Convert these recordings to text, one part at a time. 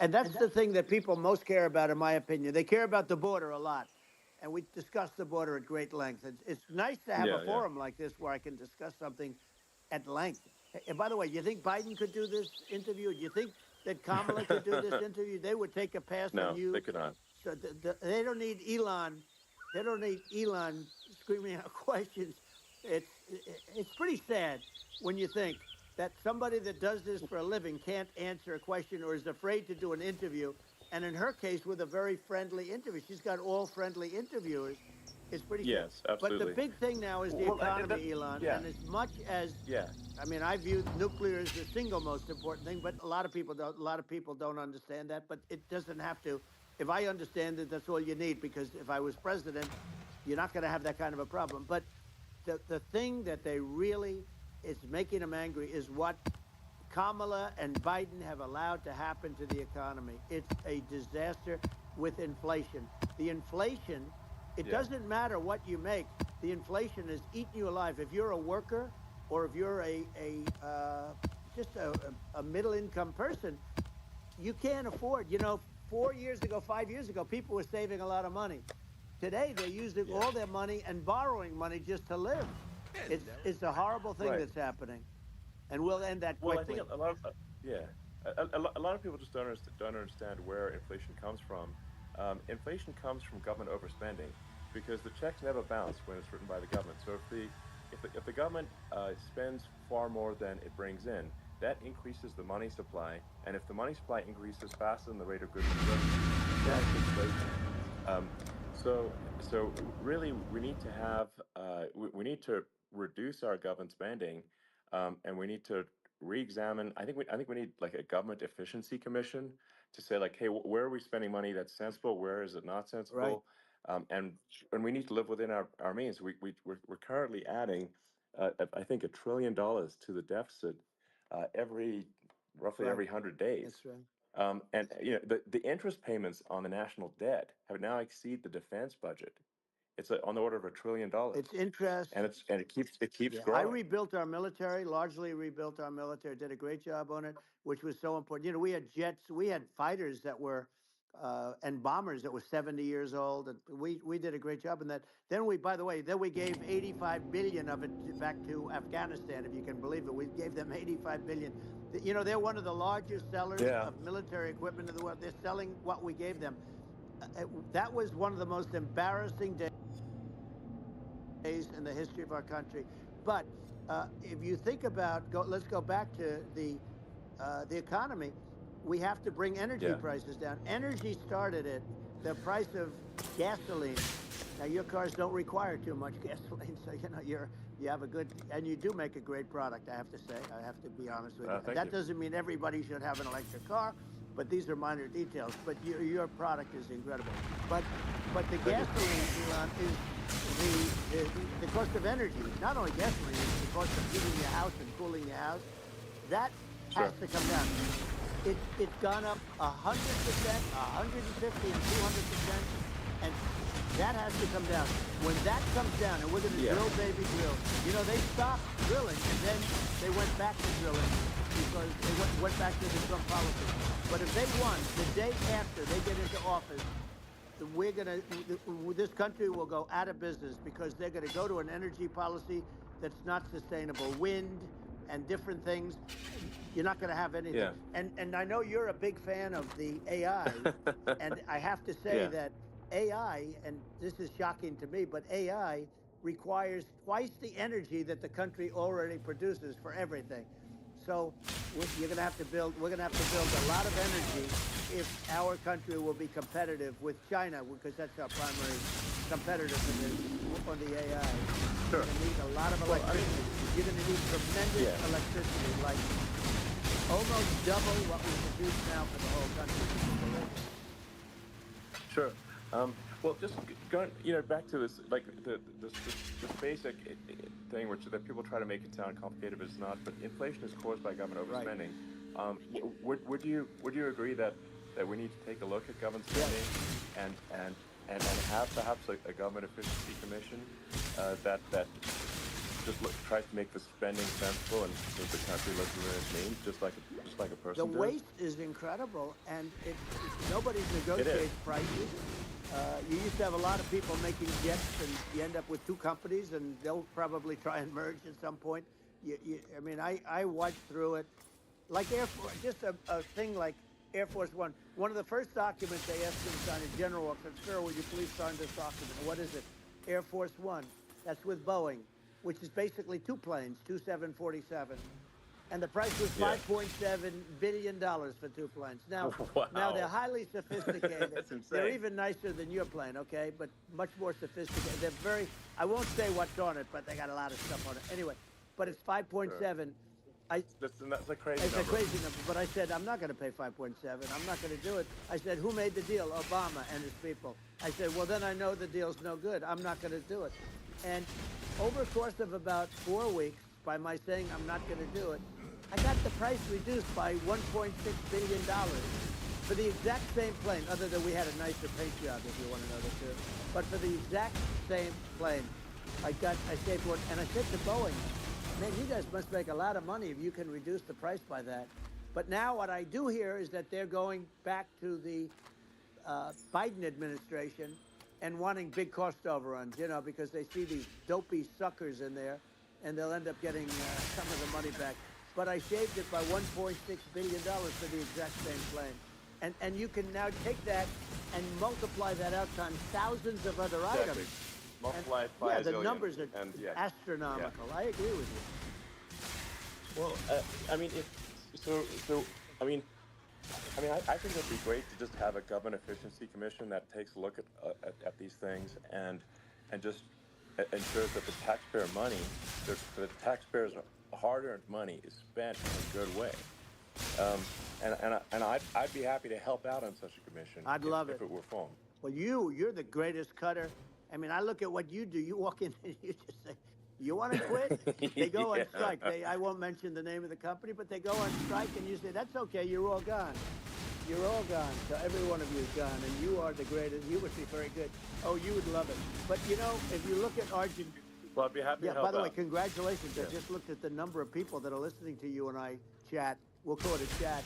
And that's the thing that people most care about, in my opinion. They care about the border a lot. And we discussed the border at great length. It's nice to have a Yeah, yeah. forum like this where I can discuss something at length. And by the way, you think Biden could do this interview? Do you think that Kamala could do this interview? They would take a pass on No, they you. could not. So they don't need Elon. They don't need Elon screaming out questions. It's pretty sad when you think that somebody that does this for a living can't answer a question or is afraid to do an interview. And in her case, with a very friendly interview, she's got all friendly interviewers. It's pretty sad. Yes, But the absolutely. big thing now is the Well, economy, Elon. yeah, And as much as yeah. I mean, I view nuclear as the single most important thing, but a lot of people don't. A lot of people don't understand that. But it doesn't have to. If I understand it, that's all you need. Because if I was president, you're not going to have that kind of a problem. But the thing that they really is making them angry is what Kamala and Biden have allowed to happen to the economy. It's a disaster with inflation. The inflation, it Yeah. doesn't matter what you make. The inflation is eating you alive. If you're a worker or if you're just a middle income person, you can't afford. 4 years ago, 5 years ago, people were saving a lot of money. Today, they're using Yeah. all their money and borrowing money just to live. It's a horrible thing Right. that's happening, and we'll end that Well, I think quickly. a lot of yeah, a lot of people just don't understand where inflation comes from. Inflation comes from government overspending because the checks never bounce when it's written by the government. So if the government spends far more than it brings in, that increases the money supply, and if the money supply increases faster than the rate of goods and services, that's Exactly. inflation. Um, so really, we need to have we need to reduce our government spending, and we need to re-examine. I think we need like a government efficiency commission to say like, hey, where are we spending money that's sensible? Where is it not Right. sensible? And we need to live within our means. We're currently adding, I think, $1 trillion to the deficit every roughly Right. every 100 days. That's right. And the interest payments on the national debt have now exceed the defense budget. It's on the order of $1 trillion, It's interest. and it keeps Yeah, I growing. rebuilt our military, largely rebuilt our military, did a great job on it, which was so important. We had jets, we had fighters that were, and bombers that were 70 years old. And we did a great job in that. Then by the way, then we gave 85 billion of it back to Afghanistan, if you can believe it. We gave them 85 billion. They're one of the largest sellers Yeah, of military equipment in the world. They're selling what we gave them. That was one of the most embarrassing days in the history of our country. But if you think about, let's go back to the economy. We have to bring energy yeah, prices down. Energy started at the price of gasoline. Now your cars don't require too much gasoline, so you have a good, and you do make a great product. I have to say, I have to be honest with you. thank That you. doesn't mean everybody should have an electric car, but these are minor details. But your product is incredible. But the Thank you. gasoline, Elon, is the cost of energy. Not only gasoline, it's the cost of heating your house and cooling your house. That has Sure. to come down. It's gone up 100%, 150, and 200%, and that has to come down. When that comes down, and we're going to Yeah, drill, baby, drill. They stopped drilling, and then they went back to drilling because they went back to the Trump policy. But if they won the day after they get into office, this country will go out of business because they're going to go to an energy policy that's not sustainable, wind and different things. You're not going to have anything. yeah, And I know you're a big fan of the AI, and I have to say yeah, that AI, and this is shocking to me, but AI requires twice the energy that the country already produces for everything. So you're going to have to build. We're going to have to build a lot of energy if our country will be competitive with China, because that's our primary competitor on the AI. You're sure. going to need a lot of Well, I mean, electricity. You're going to need tremendous yeah, electricity, like almost double what we produce now for the whole country. If you can believe it. sure. Well, just going, back to this, like this basic thing, which that people try to make it sound complicated, but it's not. But inflation is caused by government Right. overspending. Would you agree that we need to take a look at government spending Yes. and have perhaps a government efficiency commission that tries to make the spending sensible and so the country lives within its means, just like a The person does. waste is incredible, and nobody It is. negotiates prices. You used to have a lot of people making jets, and you end up with two companies, and they'll probably try and merge at some point. I mean, I watched through it, like Air Force, just a thing like Air Force One. One of the first documents they asked him to sign, a general said, "Sir, will you please sign this document?" What is it? Air Force One. That's with Boeing, which is basically two planes, two 747s, and the price was Yeah. $5.7 billion for two planes. Now they're Wow. highly sophisticated. That's They're insane. even nicer than your plane, okay? But much more sophisticated. They're very. I won't say what's on it, but they got a lot of stuff on it. Anyway, but it's Sure. 5.7. I That's a crazy It's a number. crazy number, but I said I'm not going to pay 5.7. I'm not going to do it. I said, who made the deal? Obama and his people. I said, well, then I know the deal's no good. I'm not going to do it. And over a course of about 4 weeks, by my saying I'm not going to do it, I got the price reduced by $1.6 billion for the exact same plane. Other than we had a nicer paint job, if you want to know the truth. But for the exact same plane, I saved one, and I said to Boeing, man, you guys must make a lot of money if you can reduce the price by that. But now what I do hear is that they're going back to the Biden administration and wanting big cost overruns, because they see these dopey suckers in there, and they'll end up getting some of the money back. But I shaved it by $1.6 billion for the exact same plane. And you can now take that and multiply that out times thousands of other Exactly. items. And Multiply it by yeah, a the zillion, numbers are and yeah, yeah. astronomical. I agree with you. Well, I mean, I mean, I think it'd be great to just have a government efficiency commission that takes a look at these things and just ensures that the taxpayer money, the taxpayers' hard-earned money, is spent in a good way. I'd be happy to help out on such a commission I'd love if it. it were formed. Well, you're the greatest cutter. I mean, I look at what you do. You walk in and you just say, "You want to quit?" They go on strike. Yeah. I won't mention the name of the company, but they go on strike, and you say, "That's okay. You're all gone. You're all gone." So every one of you is gone, and you are the greatest. You would be very good. Oh, you would love it. But if you look at Argentina. Well, I'd be happy to Yeah, by help the way, out. congratulations. I Yeah. just looked at the number of people that are listening to you and I chat. We'll call it a chat.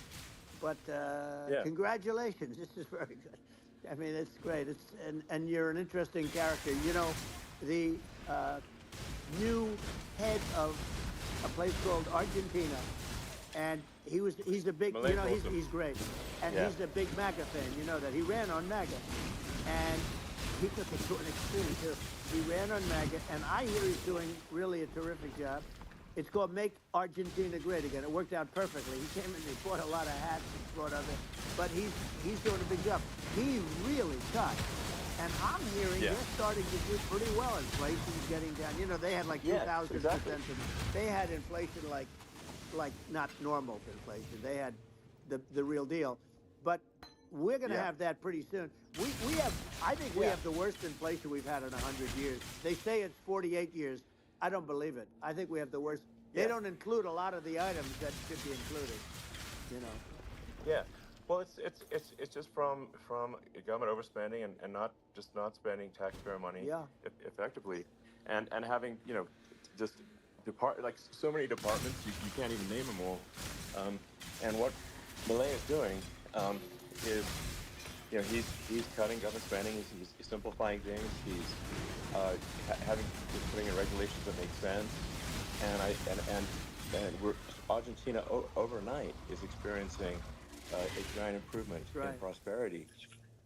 But Yeah. congratulations. This is very good. I mean, it's great. And you're an interesting character. The new head of a place called Argentina, and he's a big, Malay's awesome. he's great. And Yeah. he's a big MAGA fan. You know that. He ran on MAGA. And he took it to an extreme too. He ran on MAGA, and I hear he's doing really a terrific job. It's called Make Argentina Great Again. It worked out perfectly. He came in, he bought a lot of hats and bought other, but he's doing a big job. He really cut. And I'm hearing Yeah. they're starting to do pretty well. Inflation's getting down. They had like Yes, 2,000%. exactly. They had inflation like not normal inflation. They had the real deal. But we're going to Yeah. have that pretty soon. We have. I think we Yeah. have the worst inflation we've had in 100 years. They say it's 48 years. I don't believe it. I think we have the worst. They Yeah. don't include a lot of the items that should be included. You know. Yeah. Well, it's just from government overspending and not spending taxpayer money Yeah. effectively, and having just like so many departments you can't even name them all. And what Malay is doing is he's cutting government spending. He's simplifying things. He's putting in regulations that make sense. And Argentina overnight is experiencing a giant improvement That's in right. prosperity.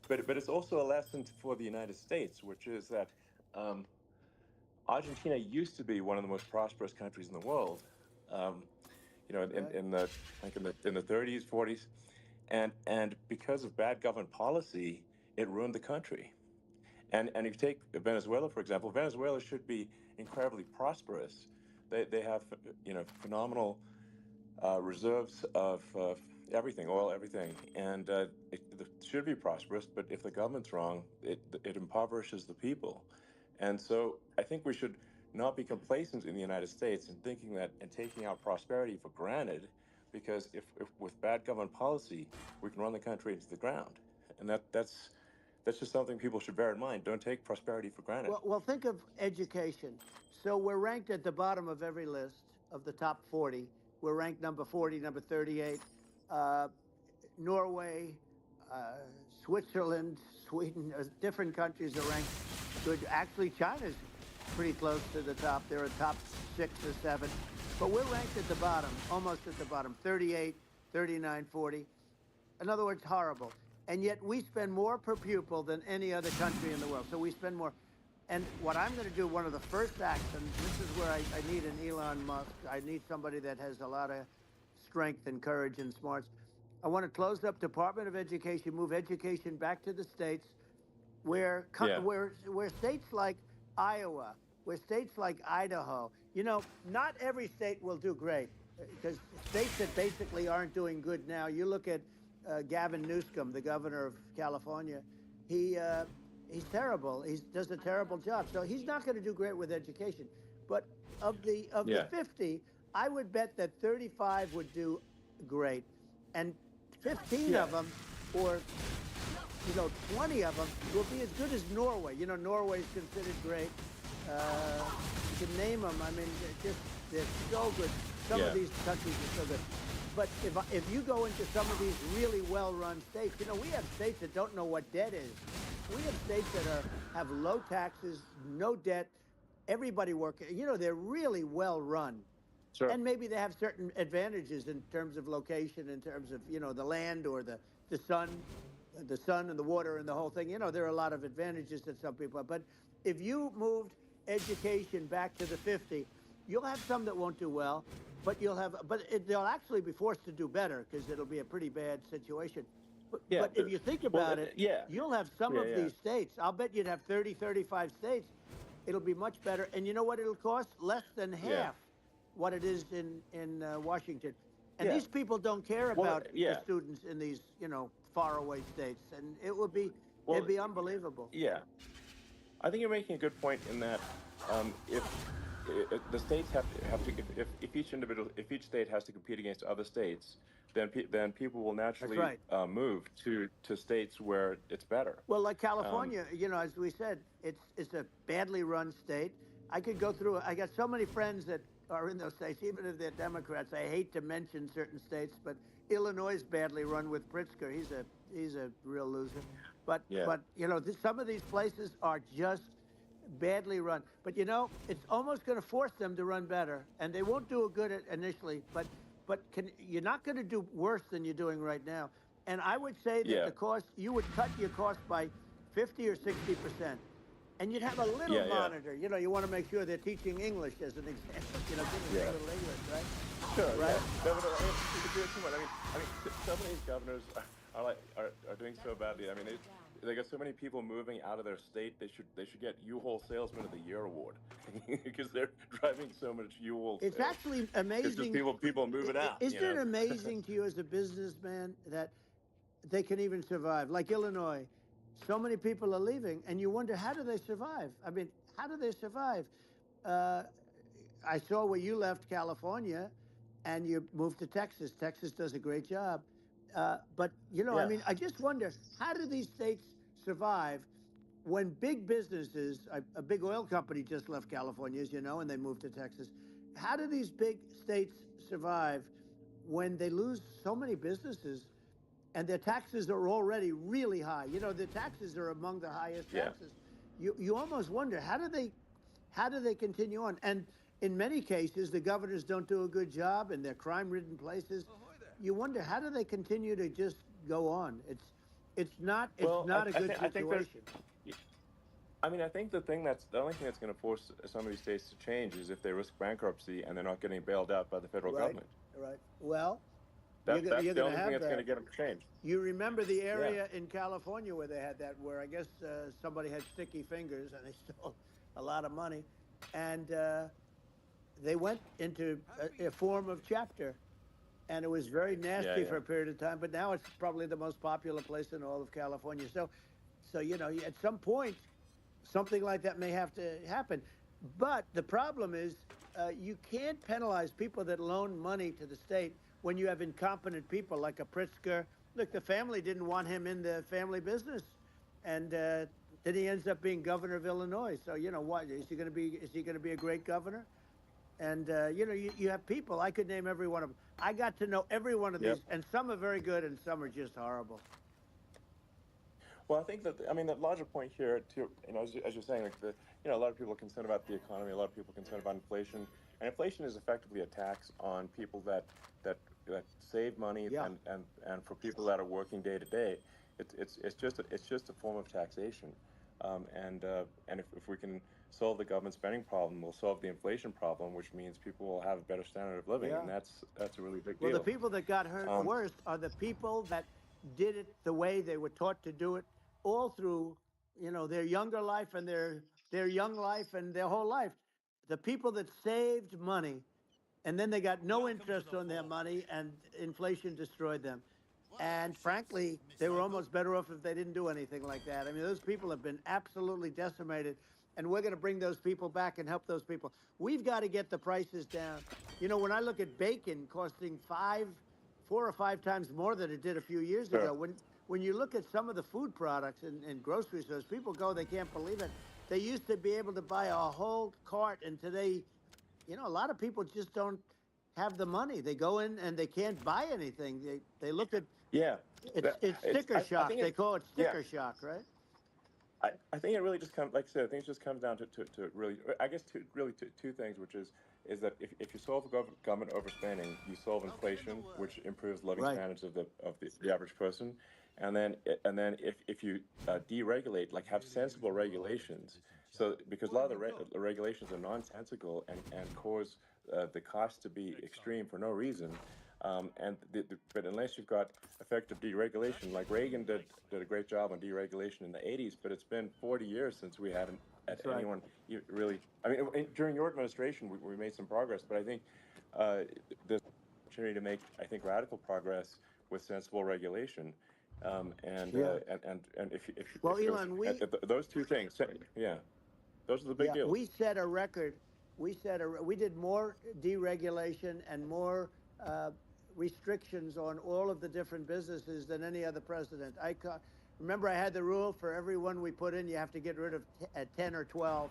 But it's also a lesson for the United States, which is that um, Argentina used to be one of the most prosperous countries in the world. Um, Right. in the 30s, 40s, and because of bad government policy, it ruined the country. And if you take Venezuela, for example, Venezuela should be incredibly prosperous. They have phenomenal reserves of everything, oil, everything, and it should be prosperous. But if the government's wrong, it impoverishes the people. And so I think we should not be complacent in the United States in thinking that and taking our prosperity for granted, because if with bad government policy we can run the country into the ground, and that's just something people should bear in mind. Don't take prosperity for granted. Well, think of education. So we're ranked at the bottom of every list of the top 40. We're ranked number 40, number 38. Uh, Norway, Switzerland, Sweden, different countries are ranked good. Actually, China's pretty close to the top. They're a top 6 or 7. But we're ranked at the bottom, almost at the bottom, 38, 39, 40. In other words, horrible. And yet we spend more per pupil than any other country in the world. So we spend more. And what I'm going to do, one of the first actions, this is where I need an Elon Musk. I need somebody that has a lot of strength and courage and smarts. I want to close up Department of Education, move education back to the states, where Yeah. where states like Iowa, where states like Idaho, not every state will do great because states that basically aren't doing good now. You look at Gavin Newsom, the governor of California. He's terrible. He does a terrible job. So he's not going to do great with education. But of the Yeah. 50, I would bet that 35 would do great, and 15 Yeah. of them, or 20 of them will be as good as Norway. Norway is considered great. You can name them. I mean, they're so good. Some Yeah. of these countries are so good. But if you go into some of these really well-run states, we have states that don't know what debt is. We have states that have low taxes, no debt, everybody working. They're really well-run. Sure. And maybe they have certain advantages in terms of location, in terms of, the land or the sun and the water and the whole thing. There are a lot of advantages that some people have. But if you moved education back to the 50, you'll have some that won't do well, but they'll actually be forced to do better because it'll be a pretty bad situation. Yeah, But if you think about it, yeah. you'll have some of these states. I'll bet you'd have 30, 35 states. It'll be much better. And you know what it'll cost? Less than half what it is in Washington. And these people don't care about the students in these, faraway states. And it'd be unbelievable. Yeah. I think you're making a good point in that if the states have to if each state has to compete against other states, then people will naturally move to states where it's better. Well, like California, as we said, it's a badly run state. I could go through. I got so many friends that are in those states, even if they're Democrats. I hate to mention certain states, but Illinois is badly run with Pritzker. He's a real loser. But some of these places are just badly run. But it's almost going to force them to run better, and they won't do it good initially. But you're not going to do worse than you're doing right now. And I would say that the cost, you would cut your cost by 50 or 60%. And you'd have a little monitor. You want to make sure they're teaching English as an example. Give them a little English, right? Sure. Right. Yeah. No, I mean, some of these governors are doing so badly. I mean, they got so many people moving out of their state. They should get U-Haul Salesman of the Year award because they're driving so much U-Haul. It's actually amazing. It's just people moving out. Isn't it amazing to you as a businessman that they can even survive? Like Illinois. So many people are leaving, and you wonder, how do they survive? I mean, how do they survive? I saw where you left California, and you moved to Texas. Texas does a great job. But, I mean, I just wonder, how do these states survive when big businesses, a big oil company just left California, as you know, and they moved to Texas. How do these big states survive when they lose so many businesses? And their taxes are already really high. The taxes are among the highest taxes. You almost wonder, how do they continue on? And in many cases, the governors don't do a good job, and they're crime-ridden places. You wonder, how do they continue to just go on? It's not a good situation. I mean, I think the only thing that's going to force some of these states to change is if they risk bankruptcy and they're not getting bailed out by the federal government. Right. Well, That's the only thing that's going to get them to change. You remember the area in California where they had that, where I guess somebody had sticky fingers and they stole a lot of money. And they went into a form of chapter. And it was very nasty for a period of time. But now it's probably the most popular place in all of California. So at some point, something like that may have to happen. But the problem is you can't penalize people that loan money to the state when you have incompetent people like a Pritzker. Look, the family didn't want him in the family business. and then he ends up being governor of Illinois. So what is he going to be? Is he going to be a great governor? And you have people. I could name every one of them. I got to know every one of Yep. these, and some are very good, and some are just horrible. Well, I think that I mean the larger point here, too, as you're saying, like a lot of people are concerned about the economy, a lot of people are concerned about inflation, and inflation is effectively a tax on people that save money, Yeah. and for people that are working day to day, it's just a form of taxation, and if we can solve the government spending problem, we'll solve the inflation problem, which means people will have a better standard of living, and Yeah. that's a really big Well, the deal. people that got hurt Um, worst are the people that did it the way they were taught to do it all through, their younger life and their young life and their whole life. The people that saved money and then they got no interest on their money and inflation destroyed them. And frankly, they were almost better off if they didn't do anything like that. I mean, those people have been absolutely decimated, and we're going to bring those people back and help those people. We've got to get the prices down. When I look at bacon costing 4 or 5 times more than it did a few years sure. ago, when you look at some of the food products in grocery stores, people go, they can't believe it. They used to be able to buy a whole cart, and today, a lot of people just don't have the money. They go in and they can't buy anything. They look at Yeah, it's sticker I shock. think They it. call it Yeah, sticker shock, right? I think it really just comes, like I said, I think it just comes down to really, I guess, two things, which is that if you solve government overspending, you solve inflation, which improves living Right. standards of the average person, and then if you deregulate, like have sensible regulations, so because a lot of the regulations are nonsensical and cause the cost to be extreme for no reason. But unless you've got effective deregulation, like Reagan did a great job on deregulation in the '80s, but it's been 40 years since we had That's right. anyone really. I mean, during your administration, we made some progress, but I think uh, there's opportunity to make, I think, radical progress with sensible regulation. Yeah. And Well, if you Elon, those two things, yeah, those are the big yeah, we deals. set a record. We did more deregulation and more restrictions on all of the different businesses than any other president. Remember, I had the rule for everyone we put in, you have to get rid of 10 or 12.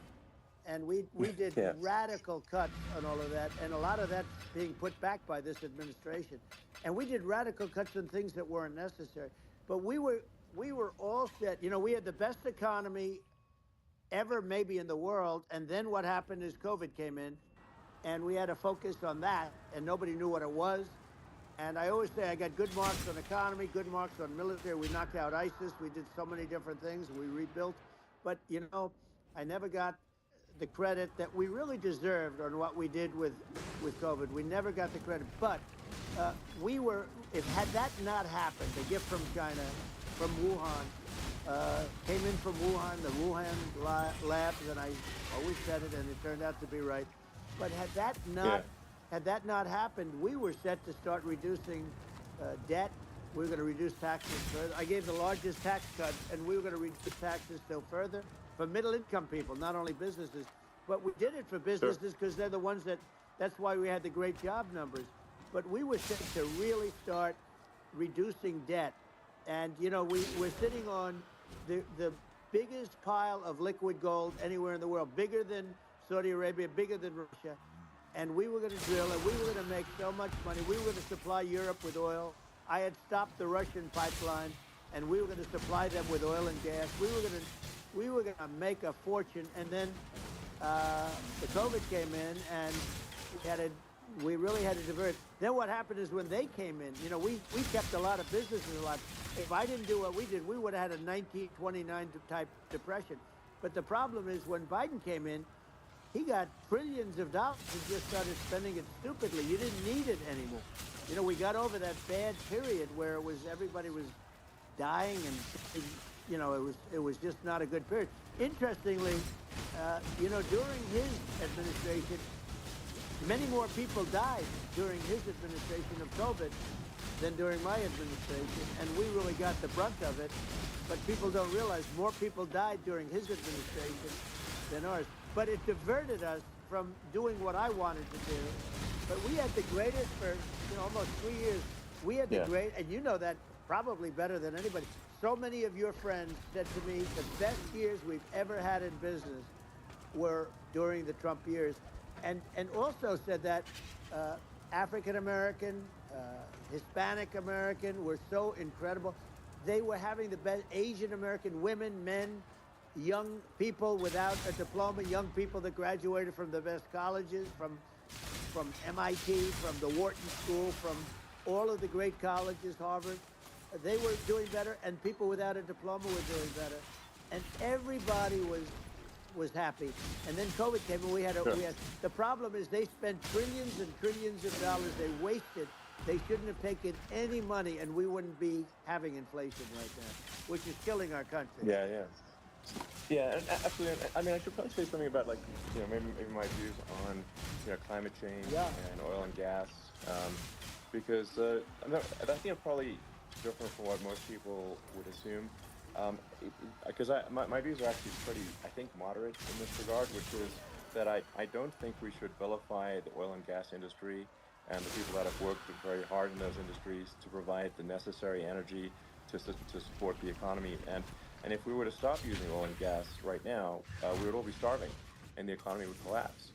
And we did Yeah, radical cuts on all of that. And a lot of that's being put back by this administration. And we did radical cuts on things that weren't necessary. But we were all set. We had the best economy ever maybe in the world. And then what happened is COVID came in and we had to focus on that and nobody knew what it was. And I always say I got good marks on economy, good marks on military. We knocked out ISIS. We did so many different things. We rebuilt. But, I never got the credit that we really deserved on what we did with COVID. We never got the credit. But if had that not happened, the gift from China, from Wuhan, came in from Wuhan, the Wuhan labs, and I always said it, and it turned out to be right. But yeah, had that not happened, we were set to start reducing debt. We were going to reduce taxes further. I gave the largest tax cut, and we were going to reduce taxes still further for middle-income people, not only businesses. But we did it for sure, businesses because they're the ones that's why we had the great job numbers. But we were set to really start reducing debt. And, we're sitting on the biggest pile of liquid gold anywhere in the world, bigger than Saudi Arabia, bigger than Russia. And we were going to drill and we were going to make so much money. We were going to supply Europe with oil. I had stopped the Russian pipeline and we were going to supply them with oil and gas. We were going to make a fortune. And then the COVID came in and we really had to divert. Then what happened is when they came in, we kept a lot of businesses alive. If I didn't do what we did, we would have had a 1929 type depression. But the problem is when Biden came in, he got trillions of dollars and just started spending it stupidly. You didn't need it anymore. We got over that bad period where everybody was dying and it was just not a good period. Interestingly, during his administration, many more people died during his administration of COVID than during my administration, and we really got the brunt of it. But people don't realize more people died during his administration than ours. But it diverted us from doing what I wanted to do. But we had the greatest for almost 3 years. We had the yeah, great, and you know that probably better than anybody, so many of your friends said to me the best years we've ever had in business were during the Trump years, and also said that African American, Hispanic American were so incredible. They were having the best Asian American women, men, young people without a diploma, young people that graduated from the best colleges, from MIT, from the Wharton School, from all of the great colleges, Harvard. They were doing better, and people without a diploma were doing better, and everybody was happy. And then COVID came, and we had Sure. the problem is they spent trillions and trillions of dollars. They wasted. They shouldn't have taken any money, and we wouldn't be having inflation right now, which is killing our country. Yeah. Yeah, and absolutely. I mean, I should probably say something about, like, maybe my views on, climate change Yeah. and oil and gas, because I think I'm probably different from what most people would assume. Because my views are actually pretty, I think, moderate in this regard, which is that I don't think we should vilify the oil and gas industry and the people that have worked very hard in those industries to provide the necessary energy to support the economy. And if we were to stop using oil and gas right now, we would all be starving, and the economy would collapse.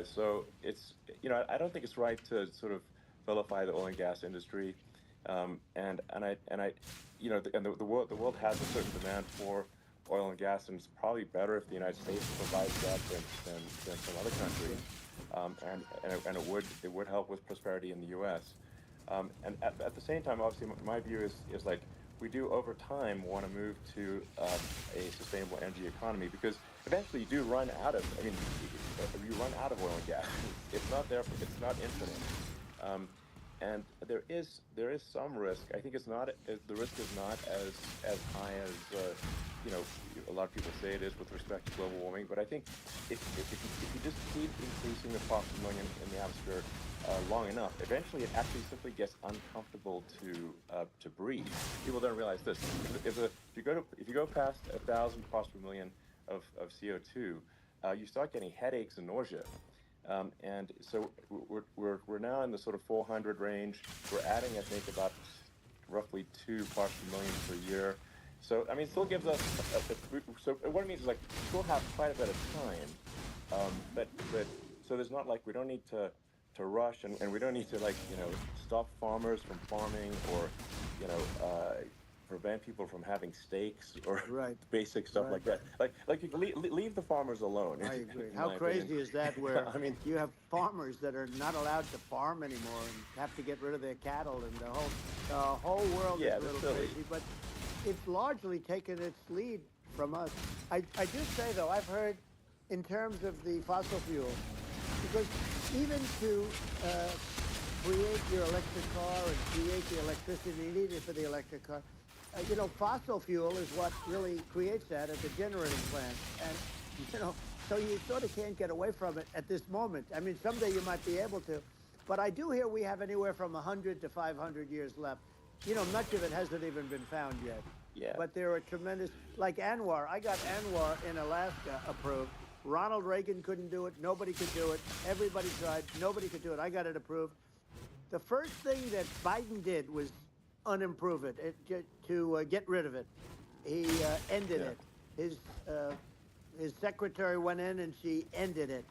So it's, I don't think it's right to sort of vilify the oil and gas industry. The world has a certain demand for oil and gas, and it's probably better if the United States provides that than some other countries. And it would help with prosperity in the U.S. And at the same time, obviously, my view is like, we do over time want to move to a sustainable energy economy, because eventually you do run out of. I mean, you run out of oil and gas. It's not there. It's not infinite. And there is some risk. I think the risk is not as high as a lot of people say it is with respect to global warming. But I think if you just keep increasing the parts per million in the atmosphere long enough, eventually it actually simply gets uncomfortable to breathe. People don't realize this. If you go past 1,000 parts per million of CO2, you start getting headaches and nausea. And so we're now in the sort of 400 range. We're adding, I think, about roughly 2 parts per million per year. So I mean, it still gives us. So what it means is, like, we still have quite a bit of time. But so there's not, like, we don't need to rush, and we don't need to, like, stop farmers from farming, or prevent people from having steaks, or Right. basic stuff Right. like that. Like you can leave the farmers alone. I agree. in How my crazy opinion. is that, where I mean, you have farmers that are not allowed to farm anymore and have to get rid of their cattle, and the whole world Yeah, is a that's little silly. crazy. But it's largely taken its lead from us. I do say, though, I've heard in terms of the fossil fuel, because even to create your electric car and create the electricity needed for the electric car, fossil fuel is what really creates that at the generating plant. And, so you sort of can't get away from it at this moment. I mean, someday you might be able to. But I do hear we have anywhere from 100 to 500 years left. Much of it hasn't even been found yet. Yeah. But there are tremendous, like Anwar. I got Anwar in Alaska approved. Ronald Reagan couldn't do it. Nobody could do it. Everybody tried. Nobody could do it. I got it approved. The first thing that Biden did was unimprove it, to get rid of it. He ended Yeah. it. His secretary went in and she ended it.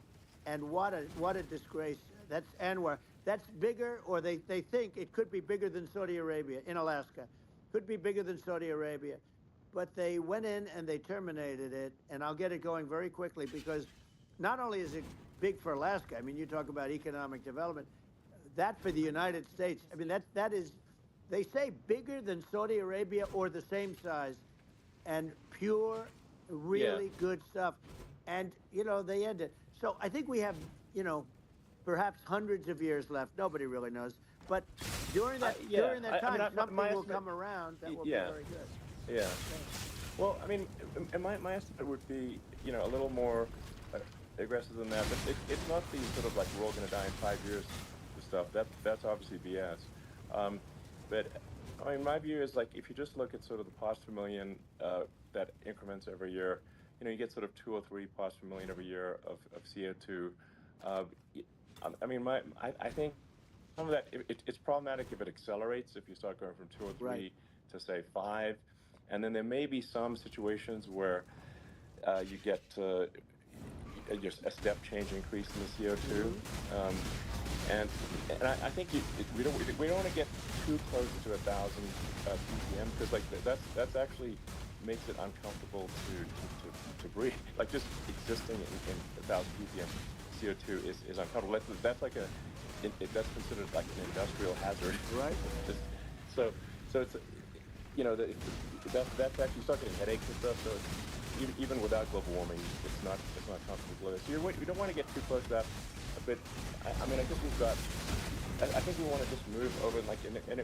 And what a disgrace. That's Anwar. That's bigger, or they think it could be bigger than Saudi Arabia in Alaska. Could be bigger than Saudi Arabia. But they went in and they terminated it. And I'll get it going very quickly, because not only is it big for Alaska, I mean, you talk about economic development, that for the United States, I mean, that is, they say, bigger than Saudi Arabia or the same size, and pure, Yeah. really good stuff. And, they end it. So I think we have, perhaps hundreds of years left. Nobody really knows. But during that time, something my will estimate, come around that will be yeah, very good. yeah. Okay. Well, I mean, and my estimate would be, a little more aggressive than that. But it's not the sort of, like, we're all going to die in 5 years stuff. That's obviously BS. But I mean, my view is, like, if you just look at sort of the parts per million that increments every year, you get sort of 2 or 3 parts per million every year of CO2. I mean, I think some of that, it's problematic if it accelerates, if you start going from 2 or 3 Right. to, say, 5. And then there may be some situations where you get just a step change increase in the CO2. Um, and I think we don't want to get too close to 1,000 ppm, because like that's actually makes it uncomfortable to breathe. Like just existing in 1,000 ppm CO2 is uncomfortable. That's like that's considered like an industrial hazard. Right. Just, so it's that's actually, you start getting headaches and stuff. So even without global warming, it's not comfortable. So we don't want to get too close to that. But I mean, I think we've got. I think we want to just move over, like, and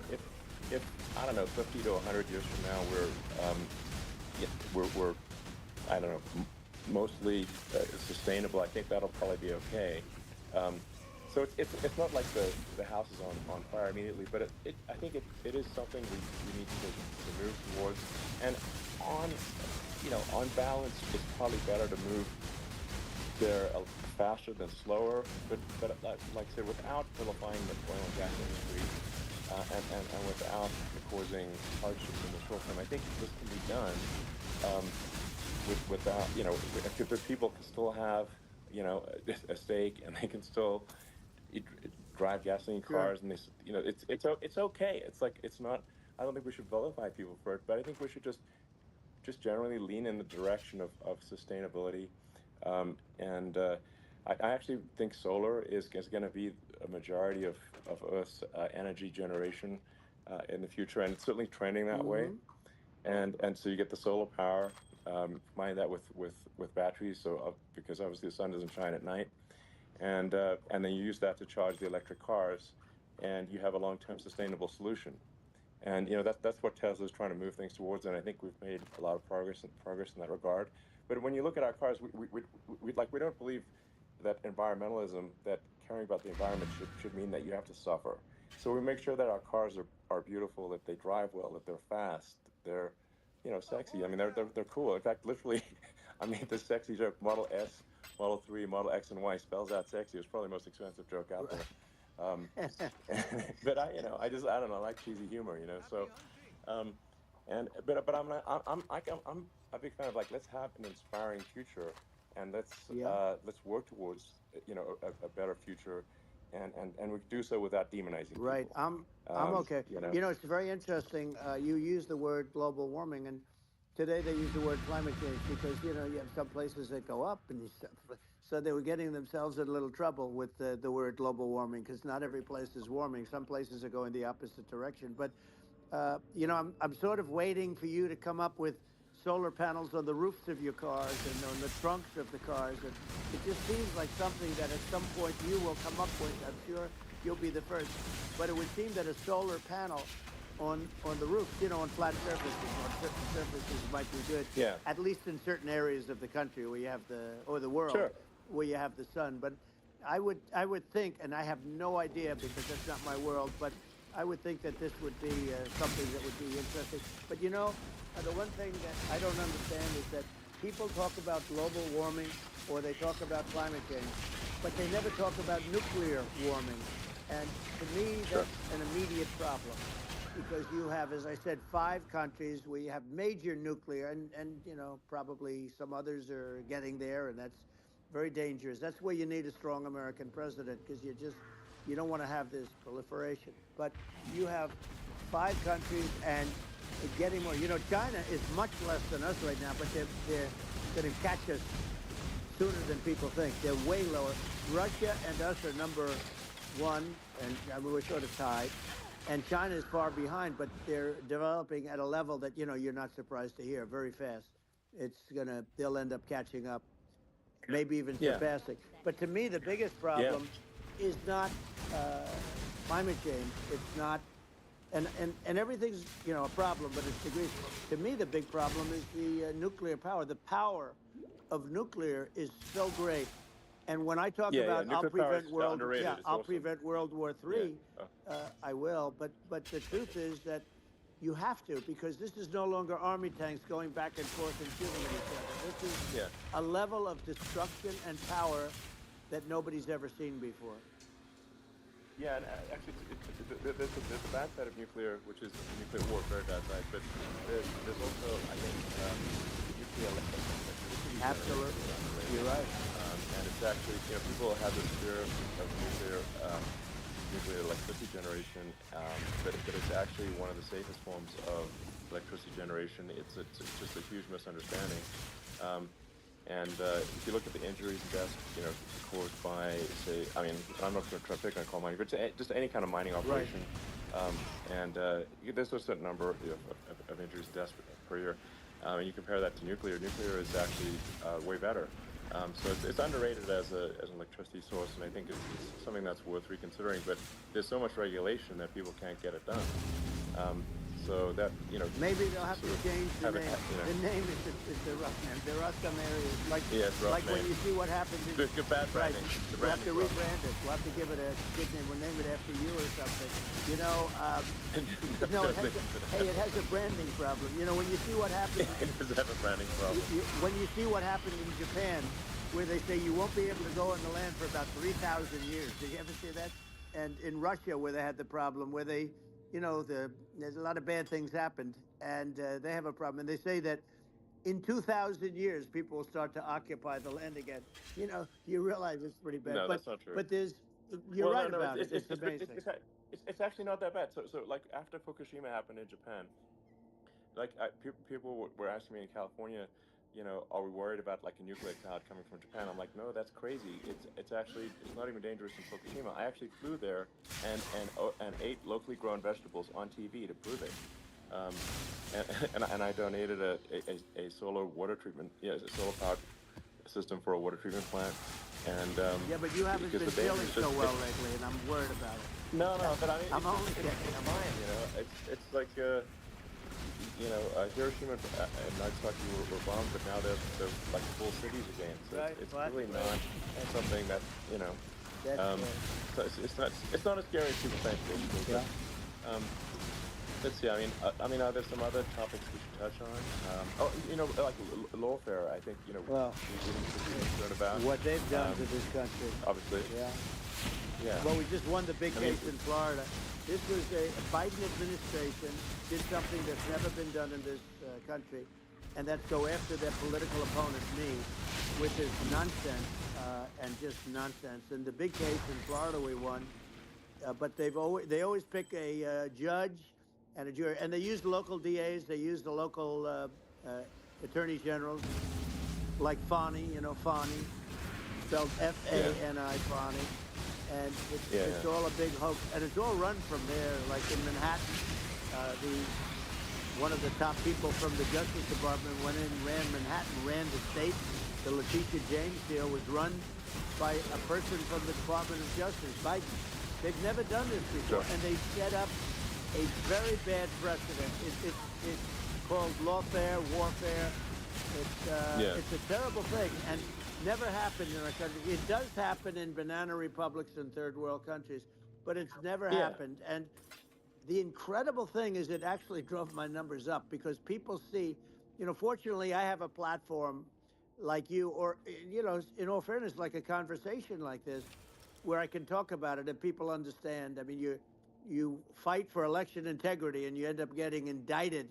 if I don't know, 50 to 100 years from now, we're I don't know, mostly sustainable. I think that'll probably be okay. So it's not like the house is on fire immediately, but I think it is something we need to move towards. And on balance, it's probably better to move there faster than slower. But like I said, without vilifying the oil and gas industry, and without causing hardships in the short term, I think this can be done without, because people can still have a stake, and they can still drive gasoline cars, and it's okay. It's like, it's not. I don't think we should vilify people for it, but I think we should just generally lean in the direction of sustainability. And I actually think solar is going to be a majority of Earth's energy generation in the future, and it's certainly trending that way. And so you get the solar power, combine that with batteries, so because obviously the sun doesn't shine at night, and then you use that to charge the electric cars, and you have a long-term sustainable solution. And that's what Tesla's trying to move things towards, and I think we've made a lot of progress in that regard. But when you look at our cars, we don't believe that environmentalism, that caring about the environment should mean that you have to suffer. So we make sure that our cars are beautiful, that they drive well, that they're fast, they're sexy. I mean, they're cool. In fact, literally, I mean, the sexy joke, Model S, Model 3, Model X, and Y spells out sexy. It's probably the most expensive joke out there. But I don't know, I like cheesy humor, so but I'm a big fan of, like, let's have an inspiring future, and let's Yeah. let's work towards a better future, and we do so without demonizing Right. people. I'm okay. It's very interesting. You use the word global warming, and today they use the word climate change because you have some places that go up, and so they were getting themselves in a little trouble with the word global warming, because not every place is warming. Some places are going the opposite direction. But I'm sort of waiting for you to come up with solar panels on the roofs of your cars and on the trunks of the cars, and it just seems like something that at some point you will come up with. I'm sure you'll be the first. But it would seem that a solar panel on the roofs, on flat surfaces, on certain surfaces might be good. Yeah. At least in certain areas of the country where you have the world, Sure. where you have the sun. But I would think, and I have no idea because that's not my world, but I would think that this would be something that would be interesting. But the one thing that I don't understand is that people talk about global warming, or they talk about climate change, but they never talk about nuclear warming. And to me, Sure. that's an immediate problem, because you have, as I said, 5 countries where you have major nuclear, and probably some others are getting there, and that's very dangerous. That's where you need a strong American president, because you don't want to have this proliferation. But you have 5 countries, and getting more. China is much less than us right now, but they're going to catch us sooner than people think. They're way lower. Russia and us are number 1, and I mean, we're sort of tied. And China is far behind, but they're developing at a level that you're not surprised to hear, very fast. They'll end up catching up, maybe even Yeah. surpassing. But to me, the biggest Yeah. problem is not climate change. It's not, and everything's a problem, but it's degrees. To me, the big problem is the nuclear power. The power of nuclear is so great. And when I talk Yeah. about Nuclear power is underrated. It's I'll awesome. prevent World War Yeah. III, I will. But the truth is that you have to, because this is no longer army tanks going back and forth and shooting at each other. This is Yeah. a level of destruction and power that nobody's ever seen before. Yeah, and actually, there's a bad side of nuclear, which is nuclear war, very bad side. But there's also, I think, nuclear electricity generation Absolutely. is underrated. You're right. And it's actually, people have this fear of nuclear electricity generation, but it's actually one of the safest forms of electricity generation. It's just a huge misunderstanding. Um, and if you look at the injuries and deaths, caused by, say, I mean, I'm not going to try to pick on coal mining, but just any kind of mining Right. operation, and there's a certain number of injuries and deaths per year. And you compare that to nuclear. Nuclear is actually way better. So it's underrated as an electricity source, and I think it's something that's worth reconsidering. But there's so much regulation that people can't get it done. So that Maybe they'll have sort to of change the have it, name. The name is the rough name. There are some areas yeah, it's a rough like when name. you see what happens in Good bad right. branding. The We'll have to branding's rough. rebrand it. We'll have to give it a good name. We'll name it after you or something. You know, no, it has a branding problem. You know, when you see what happens, It does have a branding problem. when you see what happened in Japan, where they say you won't be able to go on the land for about 3,000 years. Did you ever see that? And in Russia, where they had the problem, where there's a lot of bad things happened, and they have a problem. And they say that in 2,000 years, people will start to occupy the land again. You realize it's pretty bad. No, But that's not true. but you're Well, right no, about it. It's amazing. it's actually not that bad. So like after Fukushima happened in Japan, like people were asking me in California, are we worried about like a nuclear cloud coming from Japan? I'm like, no, that's crazy. It's actually it's not even dangerous in Fukushima. I actually flew there and ate locally grown vegetables on TV to prove it. Um, and I donated a solar water treatment, yes, a solar powered system for a water treatment plant. And Yeah, but you haven't because been the danger feeling is so just well lately, and I'm worried about it. no, but I mean I'm only kidding. it's fine, It's like Hiroshima and Nagasaki were bombed, but now they're like full cities again. So Right, it's right, really right. not something that That's Um, so it's not as scary as people think, basically. yeah. But let's see. I mean, are there some other topics we should touch on? Like lawfare. I think Well, we should be concerned about. what they've done to Um, this country. obviously, Yeah. yeah. Well, we just won the big I mean, case in Florida. This was a Biden administration did something that's never been done in this country, and that's go after their political opponent, me, with this nonsense and just nonsense. And the big case in Florida we won, but they always pick a judge and a jury, and they use local DAs, they use the local attorney generals, like Fani, Fani, spelled yeah, Fani, Fani, and yeah, it's all a big hoax, and it's all run from there, like in Manhattan. The One of the top people from the Justice Department went in, ran Manhattan, ran the state. The Letitia James deal was run by a person from the Department of Justice, Biden. They've never done this before, sure, and they set up a very bad precedent. It's called lawfare, warfare. yeah, It's a terrible thing, and never happened in our country. It does happen in banana republics and third world countries, but it's never yeah, happened. And the incredible thing is it actually drove my numbers up because people see, fortunately I have a platform like you, or, in all fairness, like a conversation like this, where I can talk about it and people understand. I mean, you fight for election integrity and you end up getting indicted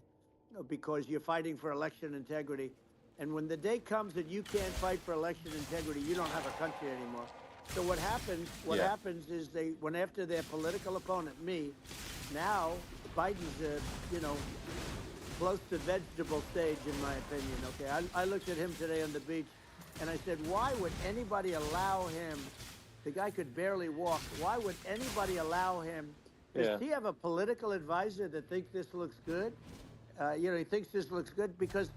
because you're fighting for election integrity. And when the day comes that you can't fight for election integrity, you don't have a country anymore. So what happens? What yeah, happens is they went after their political opponent, me. Now Biden's, close to vegetable stage, in my opinion. Okay, I looked at him today on the beach, and I said, why would anybody allow him? The guy could barely walk. Why would anybody allow him? Does yeah, he have a political advisor that thinks this looks good? He thinks this looks good because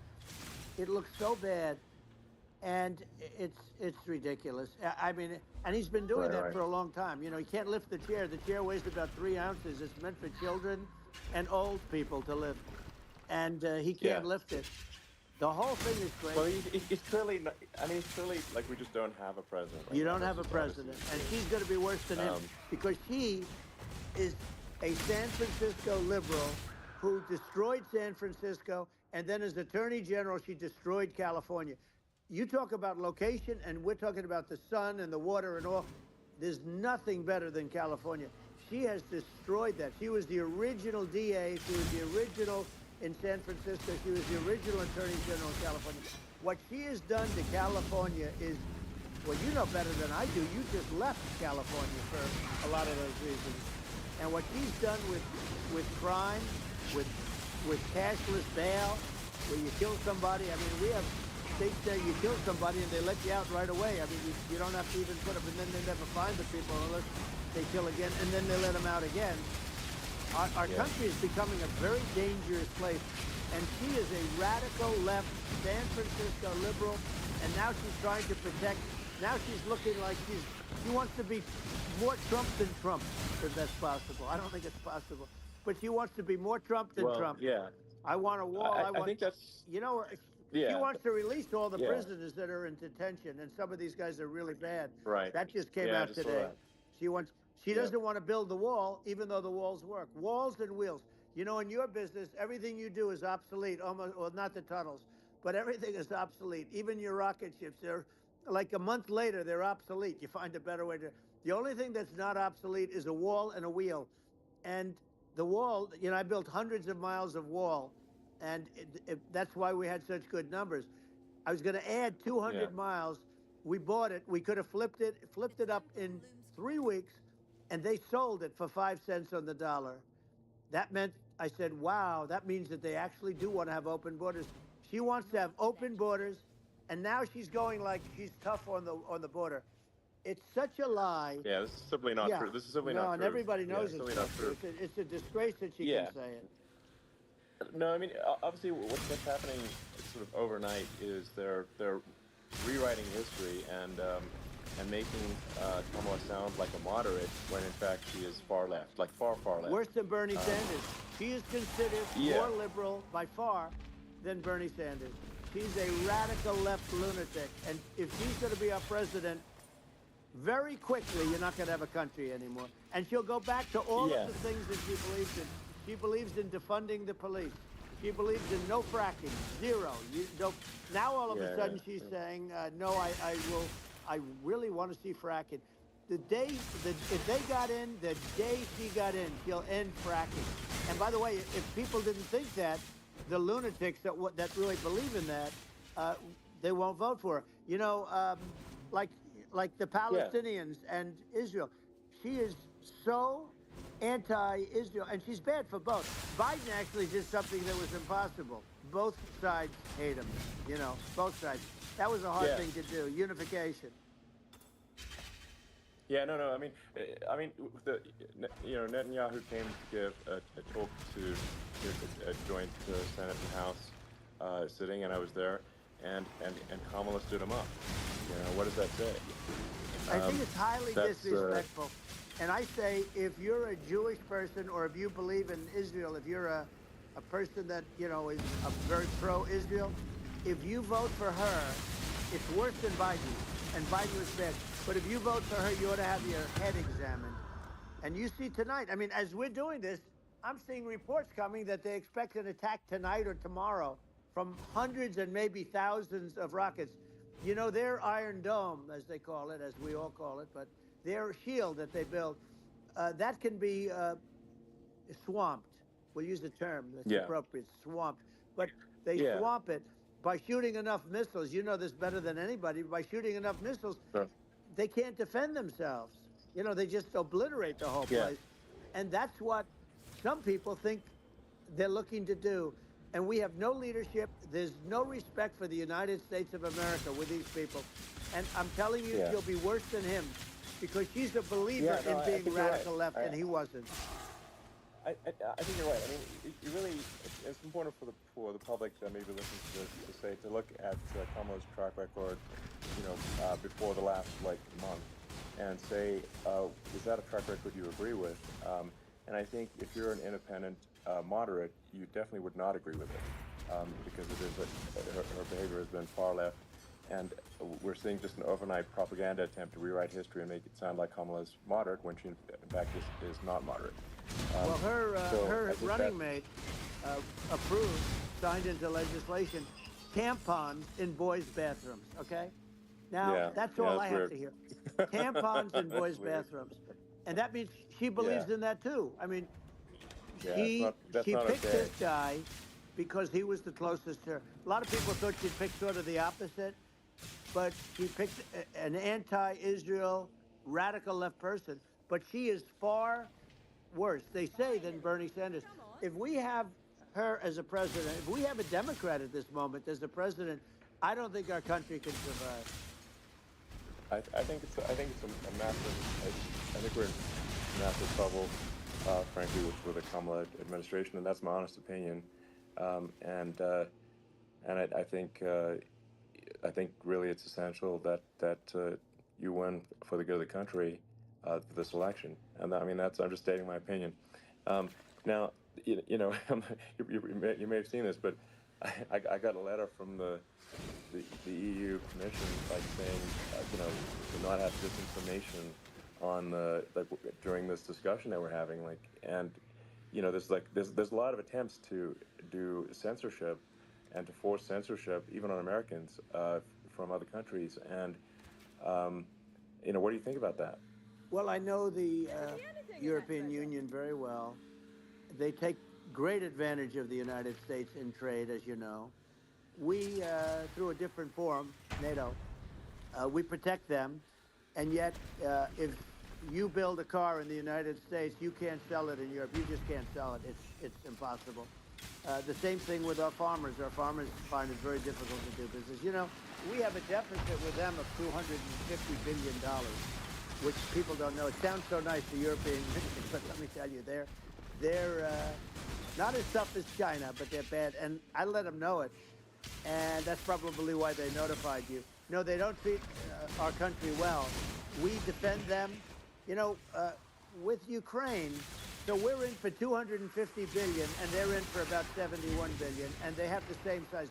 it looks so bad, and it's ridiculous. I mean, and he's been doing right, that right, for a long time. He can't lift the chair. The chair weighs about 3 ounces. It's meant for children and old people to lift, and he yeah. can't lift it. The whole thing is Well, crazy. he's clearly not, I mean, it's clearly like we just don't have a president right You now. don't That's have a just obviously president, the and truth. she's going to be worse than him Um, because she is a San Francisco liberal who destroyed San Francisco, and then as Attorney General, she destroyed California. You talk about location, and we're talking about the sun and the water and all. There's nothing better than California. She has destroyed that. She was the original DA. She was the original in San Francisco. She was the original Attorney General of California. What she has done to California is, well, you know better than I do. You just left California for a lot of those reasons. And what she's done with crime, with cashless bail, where you kill somebody. I mean, we have states there you kill somebody and they let you out right away. I mean, you don't have to even put up, and then they never find the people unless they kill again, and then they let them out again. Our country is becoming a very dangerous place, and she is a radical left San Francisco liberal, and now she's trying to protect. Now she's looking like she wants to be more Trump than Trump, if that's possible. I don't think it's possible, but she wants to be more Trump than Trump. Yeah. I want a wall. I think that's, you know, she wants to release all the prisoners that are in detention, and some of these guys are really bad. right. That just came out today. She doesn't want to build the wall, even though the walls work. Walls and wheels. You know, in your business, everything you do is obsolete, almost, well, not the tunnels, but everything is obsolete. Even your rocket ships, they're like a month later, they're obsolete. You find a better way to. The only thing that's not obsolete is a wall and a wheel. And the wall, you know, I built hundreds of miles of wall, and that's why we had such good numbers. I was going to add 200 miles. We bought it. We could have flipped it up in 3 weeks, and they sold it for 5 cents on the dollar. That meant, I said, wow, that means that they actually do want to have open borders. She wants to have open borders, and now she's going like she's tough on the border. It's such a lie. Yeah, this is simply not true. This is simply not true. No, and everybody knows it's it's not true. It's a disgrace that she can say it. No, I mean, obviously, what's happening sort of overnight is they're rewriting history and making Kamala sound like a moderate when in fact she is far left, like far left. Worse than Bernie Sanders. She is considered more liberal by far than Bernie Sanders. She's a radical left lunatic, and if she's going to be our president, very quickly you're not going to have a country anymore. And she'll go back to all of the things that she believes in. She believes in defunding the police. She believes in no fracking, zero. Now all of a sudden she's saying, no, I really want to see fracking. If they got in, the day she got in, she'll end fracking. And by the way, if people didn't think that, the lunatics that really believe in that, they won't vote for her. You know, like the Palestinians and Israel. She is so anti-Israel, and she's bad for both. Biden actually did something that was impossible. Both sides hate him, you know, both sides. That was a hard thing to do, unification. Yeah, no. I mean, Netanyahu came to give a talk to joint the Senate and House sitting, and I was there, and Kamala stood him up. You know, what does that say? I think it's highly disrespectful. And I say, if you're a Jewish person, or if you believe in Israel, if you're a person that, you know, is a very pro-Israel, if you vote for her, it's worse than Biden. And Biden was bad. But if you vote for her, you ought to have your head examined. And you see tonight, I mean, as we're doing this, I'm seeing reports coming that they expect an attack tonight or tomorrow from hundreds and maybe thousands of rockets. You know, their Iron Dome, as they call it, as we all call it, but their shield that they build, that can be swamped. We'll use the term that's appropriate, swamped. But they swamp it by shooting enough missiles. You know this better than anybody. By shooting enough missiles, they can't defend themselves. You know, they just obliterate the whole place. And that's what some people think they're looking to do. And we have no leadership. There's no respect for the United States of America with these people. And I'm telling you, she'll be worse than him, because she's a believer in being radical left, and he wasn't. I think you're right. I mean, you really, it's important for the public that maybe listens to this to look at Kamala's track record, you know, before the last month, and say, is that a track record you agree with? And I think if you're an independent moderate, you definitely would not agree with it, because it is her behavior has been far left, and we're seeing just an overnight propaganda attempt to rewrite history and make it sound like Kamala's moderate when she in fact is not moderate. Well, her running mate approved, signed into legislation, tampons in boys' bathrooms. Okay, now that's all I have to hear. tampons in That's boys' weird. bathrooms, and that means she Yeah, believes in that too. I mean, yeah. That's she not picked this okay. guy because he was the closest to her. A lot of people thought she'd pick sort of the opposite, but she picked an anti-Israel radical left person. But she is far worse, they say, than Bernie Sanders. If we have her as a president, if we have a Democrat at this moment as the president, I don't think our country can survive. I think it's a massive. I think we're in massive trouble, frankly, with the Kamala administration, and that's my honest opinion. Um, and uh, and I think really it's essential that you win for the good of the country for this election. And I mean that's I'm just stating my opinion. Now you know you may have seen this, but I got a letter from the EU Commission like saying to not have disinformation on the during this discussion that we're having and there's a lot of attempts to do censorship and to force censorship even on Americans from other countries and what do you think about that? Well, I know the European Union very well. They take great advantage of the United States in trade, as you know. We, through a different forum, NATO, we protect them. And yet, if you build a car in the United States, you can't sell it in Europe. You just can't sell it. It's impossible. The same thing with our farmers. Our farmers find it very difficult to do business. You know, we have a deficit with them of $250 billion, which people don't know. It sounds so nice, the European Union, but let me tell you, they're not as tough as China, but they're bad. And I let them know it, and that's probably why they notified you. No, they don't treat our country well. We defend them, you know, with Ukraine. So we're in for 250 billion, and they're in for about 71 billion, and they have the same size.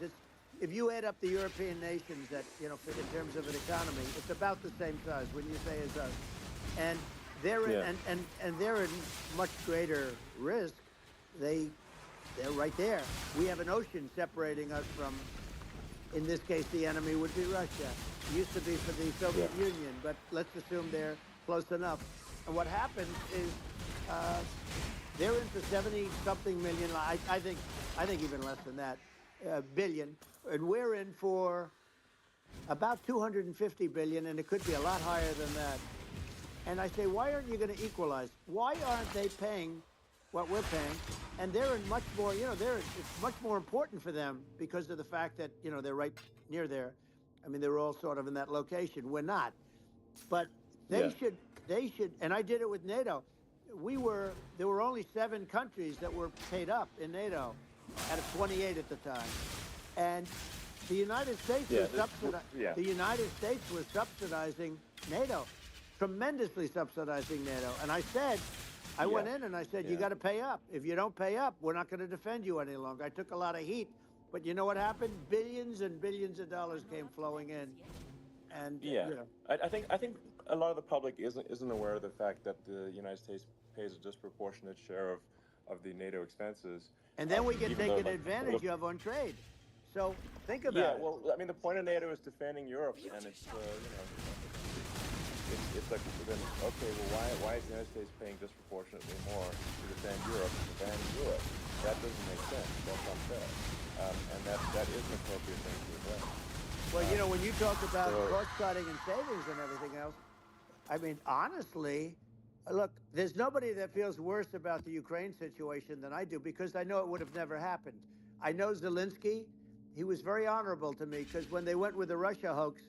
If you add up the European nations that in terms of an economy, it's about the same size. When you say as us, and they're in, Yeah, and they're in much greater risk. They're right there. We have an ocean separating us from, in this case, the enemy would be Russia. It used to be for the yeah, Soviet Union, but let's assume they're close enough. And what happens is uh, they're in for 70 something million. I think even less than that, billion, and we're in for about 250 billion, and it could be a lot higher than that. And I say, why aren't you going to equalize? Why aren't they paying what we're paying? And they're in much more, it's much more important for them because of the fact that, they're right near there. I mean, they're all sort of in that location. We're not. But yeah, they should, and I did it with NATO. There were only 7 countries that were paid up in NATO out of 28 at the time. And the United States yeah, was yeah, the United States was subsidizing NATO, tremendously subsidizing NATO. And I yeah, went in and I said, you yeah. got to pay up. If you don't pay up, we're not going to defend you any longer. I took a lot of heat, but you know what happened? Billions and billions of dollars came flowing in, and Yeah, I think a lot of the public isn't aware of the fact that the United States pays a disproportionate share of the NATO expenses, and then we get even though taken like advantage of on trade. So think yeah, about it. well, I mean, the point of NATO is defending Europe, and it's it's like then okay, well, why is the United States paying disproportionately more to defend Europe than Europe? That doesn't make sense. That's unfair, and that is an appropriate thing to address. Well, Um, when you talk about so cost cutting and savings and everything else, I mean, honestly, look, there's nobody that feels worse about the Ukraine situation than I do because I know it would have never happened. I know Zelensky. He was very honorable to me because when they went with the Russia hoax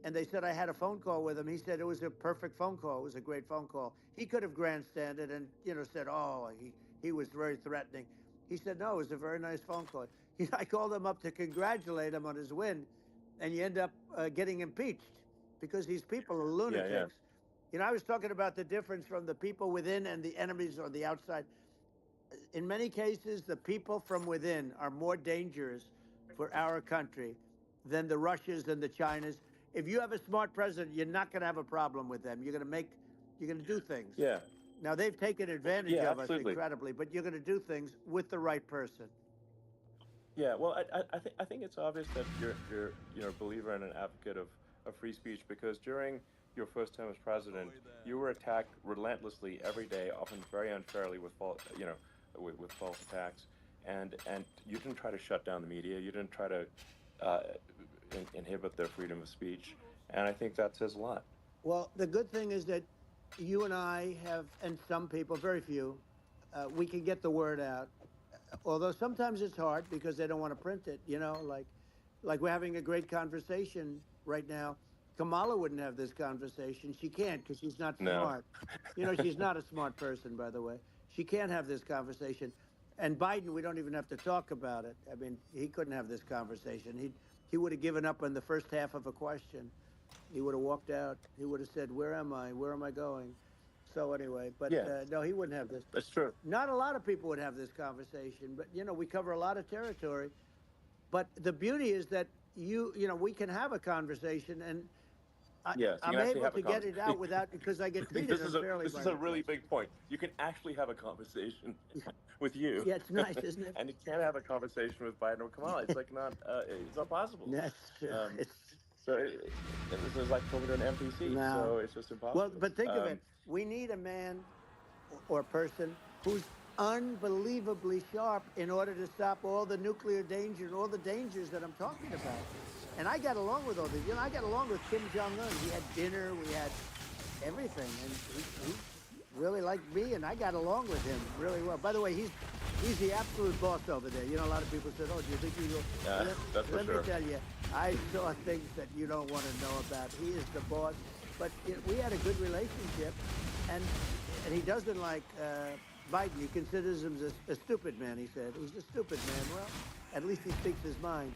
and they said I had a phone call with him, he said it was a perfect phone call. It was a great phone call. He could have grandstanded and, said, oh, he was very threatening. He said, no, it was a very nice phone call. I called him up to congratulate him on his win, and you end up getting impeached because these people are yeah, yeah, lunatics. I was talking about the difference from the people within and the enemies on the outside. In many cases, the people from within are more dangerous for our country than the Russias and the Chinas. If you have a smart president, you're not going to have a problem with them. You're going to do things. yeah, Now, they've taken advantage yeah, of us absolutely. incredibly, but you're going to do things with the right person. Yeah, well, I think it's obvious that you're a believer and an advocate of free speech because during your first term as president, you were attacked relentlessly every day, often very unfairly with with false attacks, and you didn't try to shut down the media. You didn't try to uh, inhibit their freedom of speech, and I think that says a lot. Well, the good thing is that you and I have, and some people, very few, we can get the word out. Although sometimes it's hard because they don't want to print it. Like we're having a great conversation right now. Kamala wouldn't have this conversation. She can't because she's not No. smart. She's not a smart person, by the way. She can't have this conversation. And Biden, we don't even have to talk about it. I mean, he couldn't have this conversation. He would have given up on the first half of a question. He would have walked out. He would have said, "Where am I? Where am I going?" So anyway, but Yeah, no, he wouldn't have this. that's true. Not a lot of people would have this conversation, but we cover a lot of territory. But the beauty is that we can have a conversation, and Yes, you I'm can actually able have a to get it conversation. out without because I get I think treated this is a unfairly this by is a the really press. big point. You can actually have a conversation with you, Yeah, it's nice, isn't it? and you can't have a conversation with Biden or Kamala. It's like it's not possible. That's Um, it's so this is like talking to an NPC. no. So it's just Well, impossible. but think of it. We need a man or person who's unbelievably sharp in order to stop all the nuclear danger and all the dangers that I'm talking about. And I got along with all these. I got along with Kim Jong Un. We had dinner, we had everything, and he really liked me, and I got along with him really well. By the way, he's the absolute boss over there. A lot of people said, "Oh, do you think you go?" Yeah, Let, that's for let me sure. tell you, I saw things that you don't want to know about. He is the boss. But we had a good relationship, and he doesn't like Biden. He considers him a stupid man. He said he's a stupid man. Well, at least he speaks his mind.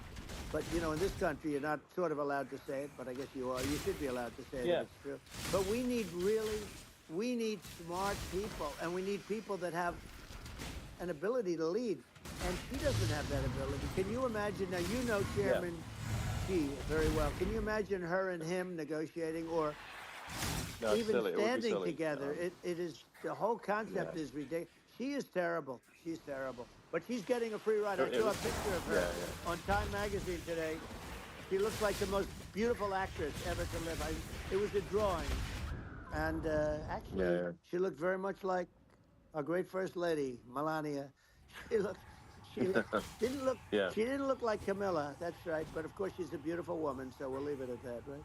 But in this country, you're not sort of allowed to say it, but I guess you are. You should be allowed to say it if Yeah, it's true. But we need smart people, and we need people that have an ability to lead. And she doesn't have that ability. Can you imagine? Now, yeah. Chairman Xi very well. Can you imagine her and him negotiating or No, it's even silly. It would be standing silly. together? It is the whole Yeah. concept is ridiculous. She is terrible. She's terrible. But she's getting a free ride. I saw a picture of her Yeah, yeah. on Time Magazine today. She looks like the most beautiful actress ever to live. It was a drawing. And actually, Yeah, she looked very much like our great first lady, Melania. She looked, she looked, didn't look, yeah. she didn't look like Camilla. That's right. But of course, she's a beautiful woman. So we'll leave it at that, right?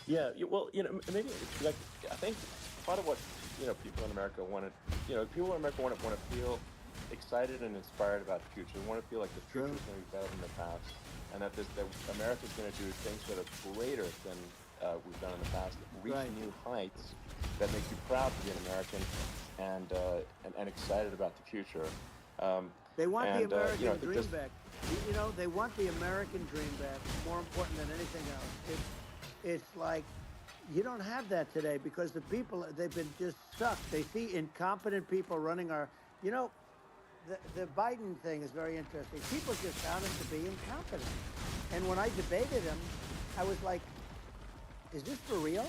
Yeah, well, maybe it's like I think part of what people in America want to, people in America want to feel excited and inspired about the future. They want to feel like the future True. is going to be better than the past, and that America's going to do things that are greater than we've done in the past, reach Right. new heights that make you proud to be an American and excited about the future. Um, They want the I American think dream this, back. They want the American dream back. More important than anything else. It's like you don't have that today because the people they've been just sucked. They see incompetent people running our. You know, the Biden thing is very interesting. People just found him to be incompetent. And when I debated him, I was like, "Is this for real?"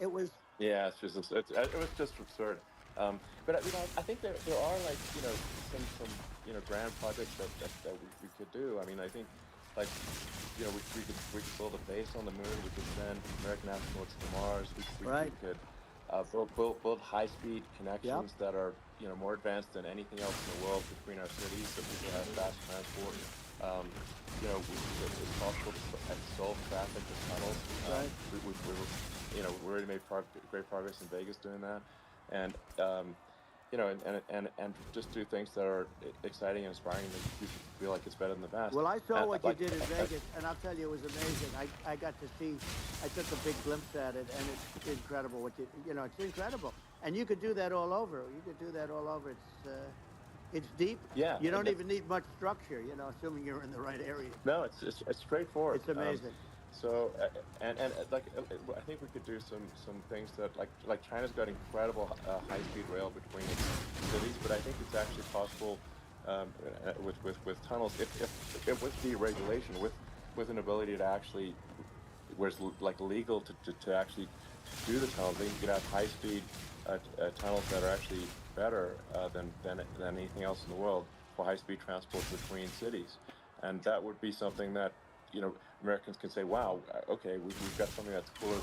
It was Yeah, it was just absurd. But I think there are like some grand projects that we could do. I mean, I think like we could build a base on the moon. We could send American astronauts to Mars. We right. could build high speed Yep. connections that are more advanced than anything else in the world between our cities, so people have fast transport. Um, it's possible to solve traffic with tunnels. Right. We already made great progress in Vegas doing that, and and just do things that are exciting and inspiring, and make people feel like it's better than the past. Well, I saw And what you like, did in Vegas, and I'll tell you, it was amazing. I got to see. I took a big glimpse at it, and it's incredible. It's incredible. And you could do that all over. You could do that all over. It's deep. yeah, You don't even need much structure. Assuming you're in the right area. no, it's straightforward. It's amazing. So I think we could do some things that like China's got incredible high speed rail between its cities, but I think it's actually possible with tunnels if with deregulation with an ability to actually where it's like legal to actually do the tunnels. Then you could have high speed tunnels that are actually better than anything else in the world for high speed transport between cities, and that would be something that Americans can say, "Wow, okay, we've got something that's cooler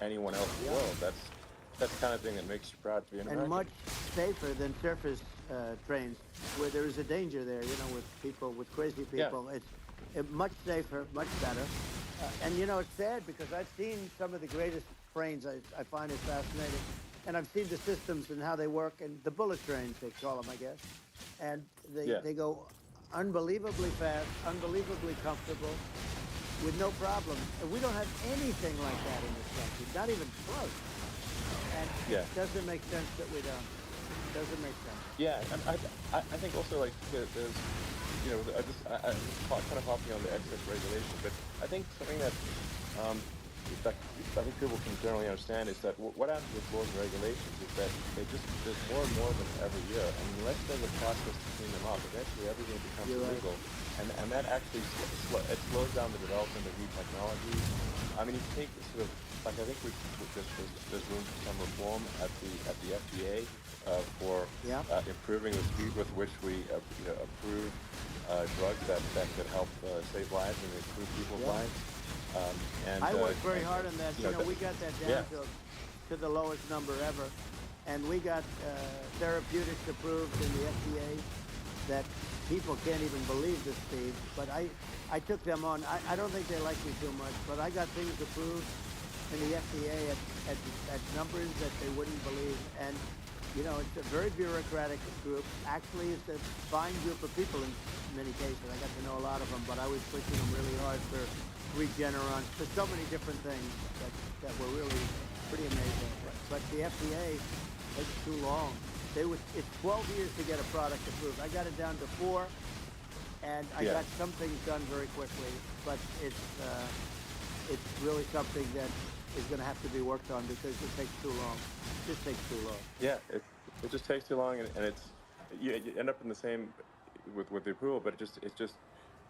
anyone else in the Yeah. world. That's the kind of thing that makes you proud to be an And American. much safer than surface trains, where there is a danger there. With people, with crazy Yeah, people, it's much safer, much better. And it's sad because I've seen some of the greatest trains. I find it fascinating, and I've seen the systems and how they work, and the bullet trains they call them, I guess. And they yeah, they go unbelievably fast, unbelievably comfortable, with no problems. And we don't have anything like that in this country, not even close. And it yeah. doesn't make sense that we don't. Doesn't make sense. Yeah, and I think also like there's I just kind of hopping on the excess regulation, but I think something um, that I think people can generally understand is that what happens with laws and regulations is that there's more and more of them every year, and unless there's a process to clean them up, eventually everything becomes You're right. illegal, and that actually it slows down the development of new technologies. I mean, you take sort of like I think there's room for some reform at the FDA for Yeah. improving the speed with which we approve drugs that could help save lives and improve people's Yeah. lives. And I worked very hard on that. We got that yeah, down to the lowest number ever. And we got therapeutics approved in the FDA that people can't even believe the speed. But I took them on. I don't think they like me too much, but I got things approved in the FDA at numbers that they wouldn't believe. And, it's a very bureaucratic group. Actually, it's a fine group of people in many cases. I got to know a lot of them, but I was pushing them really hard for Regeneron, for so many different things that were really pretty amazing. But the FDA takes too long. It's 12 years to get a product approved. I got it down to 4, and I yeah. got some things done very quickly. But it's really something that is going to have to be worked on because it takes too long. It just takes too long. Yeah, it just takes too long, and it's you end up in the same with the approval, but it's just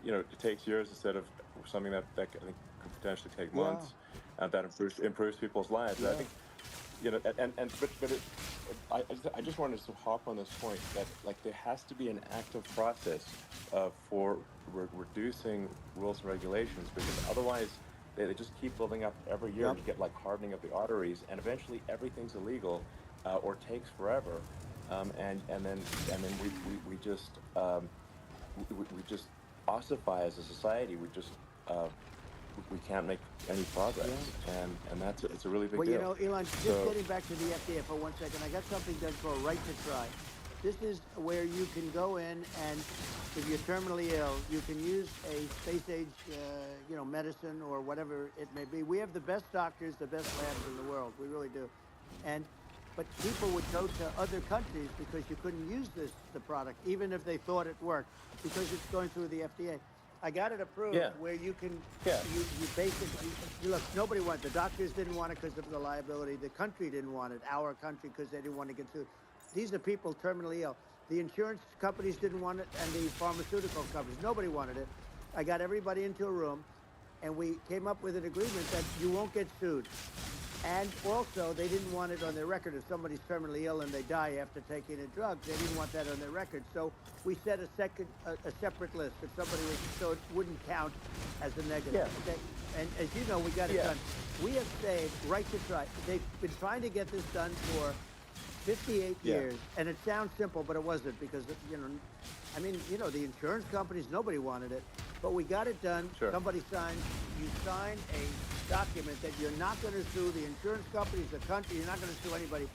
it takes years instead of something that I think could potentially take Yeah, months, that improves people's lives. And I yeah, think and but I just wanted to hop on this point that like there has to be an active process for reducing rules and regulations, because otherwise they just keep building up every year, yep. and you get like hardening of the arteries, and eventually everything's illegal or takes forever, and then we just we just ossify as a society. Uh, we can't make any progress, Yeah. and it's a really big Well, deal. Elon, just So getting back to the FDA for 1 second, I got something done called Right to Try. This is where you can go in and, if you're terminally ill, you can use a space age, medicine or whatever it may be. We have the best doctors, the best labs in the world. We really do. And but people would go to other countries because you couldn't use the product, even if they thought it worked, because it's going through the FDA. I got it approved yeah, where you can yeah, you basically look. Nobody wanted. The doctors didn't want it because of the liability. The country didn't want it. Our country, because they didn't want to get sued. These are people terminally ill. The insurance companies didn't want it, and the pharmaceutical companies. Nobody wanted it. I got everybody into a room, and we came up with an agreement that you won't get sued. And also, they didn't want it on their record. If somebody's terminally ill and they die after taking a drug, they didn't want that on their record. So we set a separate list. If somebody was, so it wouldn't count as a negative. yeah, Okay. And as you know, we got it yeah, done. We have saved Right to Try. They've been trying to get this done for 58 yeah, years, and it sounds simple, but it wasn't, because the insurance companies, nobody wanted it, but we got it done. sure, Somebody signed. You sign a document that you're not going to sue the insurance companies, the country. You're not going to sue anybody,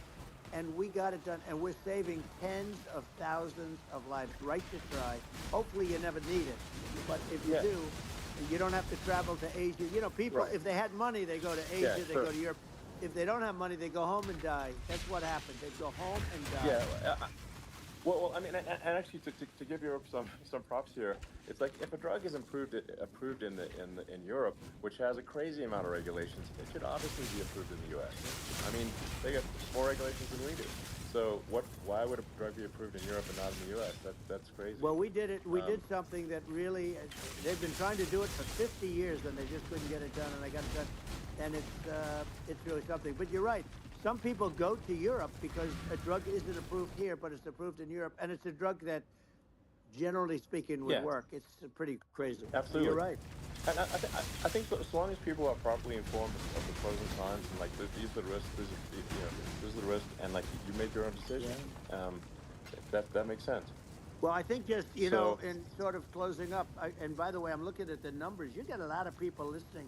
and we got it done. And we're saving tens of thousands of lives. Right to Try. Hopefully, you never need it, but if you yeah, do, you don't have to travel to Asia. People, right, if they had money, they go to yeah, Asia, they sure, go to Europe. If they don't have money, they go home and die. That's what happens. They go home and die. yeah. Well, I mean, and actually, to give Europe some props here, it's like if a drug is approved in Europe, which has a crazy amount of regulations, it should obviously be approved in the U.S. I mean, they get more regulations than we do. So why would a drug be approved in Europe and not in the U.S.? That's crazy. Well, we did it. We Um, did something that really, they've been trying to do it for 50 years, and they just couldn't get it done, and I got it done. And it's really something. But you're right. Some people go to Europe because a drug isn't approved here, but it's approved in Europe, and it's a drug that, generally speaking, would yeah, work. It's pretty crazy. You're absolutely. right. And I think that as long as people are properly informed of the pros and cons and like these are the risks, these are this is the risk, and like you make your own decision, Yeah. that makes sense. Well, I think just, So in sort of closing up, and by the way, I'm looking at the numbers. You got a lot of people listening.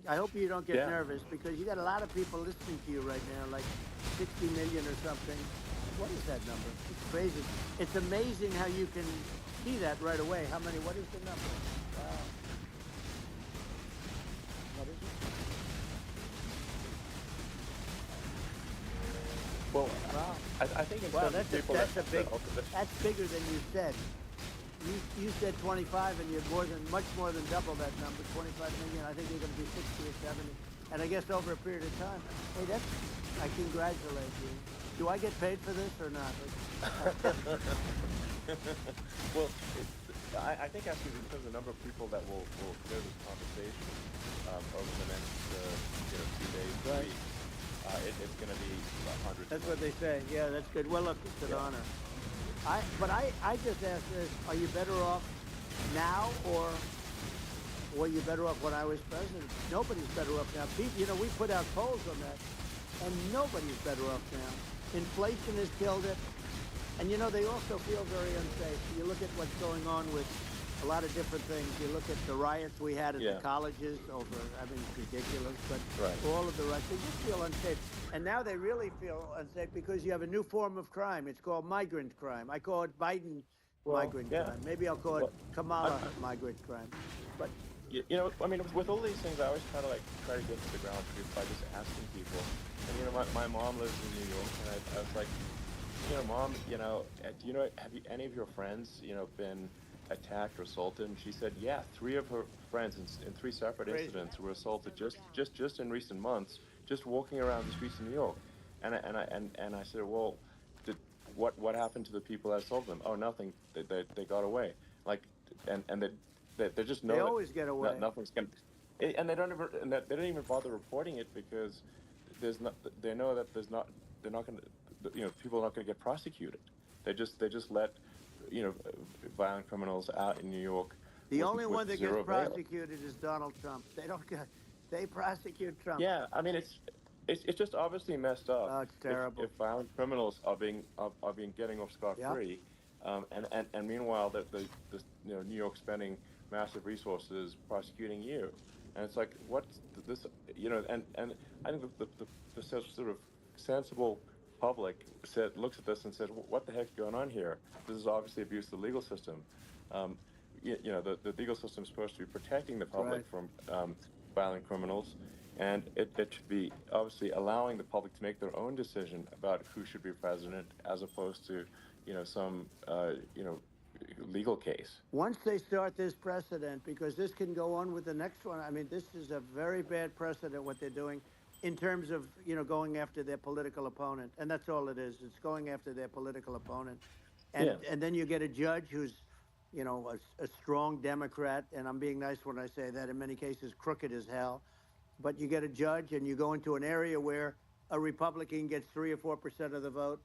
I hope you don't get yeah, nervous because you got a lot of people listening to you right now, like 60 million or something. What is that number? It's crazy. It's amazing how you can see that right away. How many? What is the number? Wow. What is it? well, Wow. I think in Wow, terms of people that that's a big. that That's bigger than you said. You said 25, and you're much more than double that number, 25 million. I think you're going to be 60 or 70, and I guess over a period of time. Hey, I congratulate you. Do I get paid for this or not? well, I think actually because the number of people that will hear this conversation over the next 2 days, Right. weeks, it's going to be hundreds of That's what they millions. say. Yeah, that's good. Well, look, it's an Yeah. honor. I just ask this: are you better off now, or were you better off when I was president? Nobody's better off now. We put out polls on that, and nobody's better off now. Inflation has killed it. And they also feel very unsafe. You look at what's going on with a lot of different things. You look at the riots we had at the Yeah. colleges over, I mean, it's ridiculous, but Right. all of the riots, they just feel unsafe. And now they really feel unsafe because you have a new form of crime. It's called migrant crime. I call it Biden Well, migrant yeah. crime. Maybe I'll call it Well, Kamala I, migrant crime. But I mean, with all these things, I always try to get to the ground truth by just asking people. And my mom lives in New York, and I was like, Mom, do have any of your friends, been attacked or assaulted? And she said, yeah, three of her friends in three separate crazy. incidents were assaulted just in recent months, just walking around the streets of New York. And I said, well, what happened to the people that assaulted them? Oh, nothing. They got away. Like, and they just They know that always get away. nothing's going to, and they don't even, and that they don't even bother reporting it because there's not, they know that they're not going to, people are not going to get prosecuted. They just let, violent criminals out in New York The only one with that gets zero bail. prosecuted is Donald Trump. They don't get, they prosecute Trump. Yeah, I mean it's just obviously messed up Oh, it's if terrible. violent criminals are being getting off scot Yep. free, and meanwhile New York spending massive resources prosecuting you, and it's like what's this and I think the sort of sensible public looks at this and says, what the heck's going on here? This is obviously abuse of the legal system. Um, the legal system is supposed to be protecting the That's right. public from violent criminals, and it should be obviously allowing the public to make their own decision about who should be president, as opposed to some legal case. Once they start this precedent, because this can go on with the next one, I mean, this is a very bad precedent what they're doing in terms of, going after their political opponent. And that's all it is. It's going after their political opponent. Yeah, And then you get a judge who's, a strong Democrat. And I'm being nice when I say that, in many cases, crooked as hell. But you get a judge and you go into an area where a Republican gets 3 or 4% of the vote.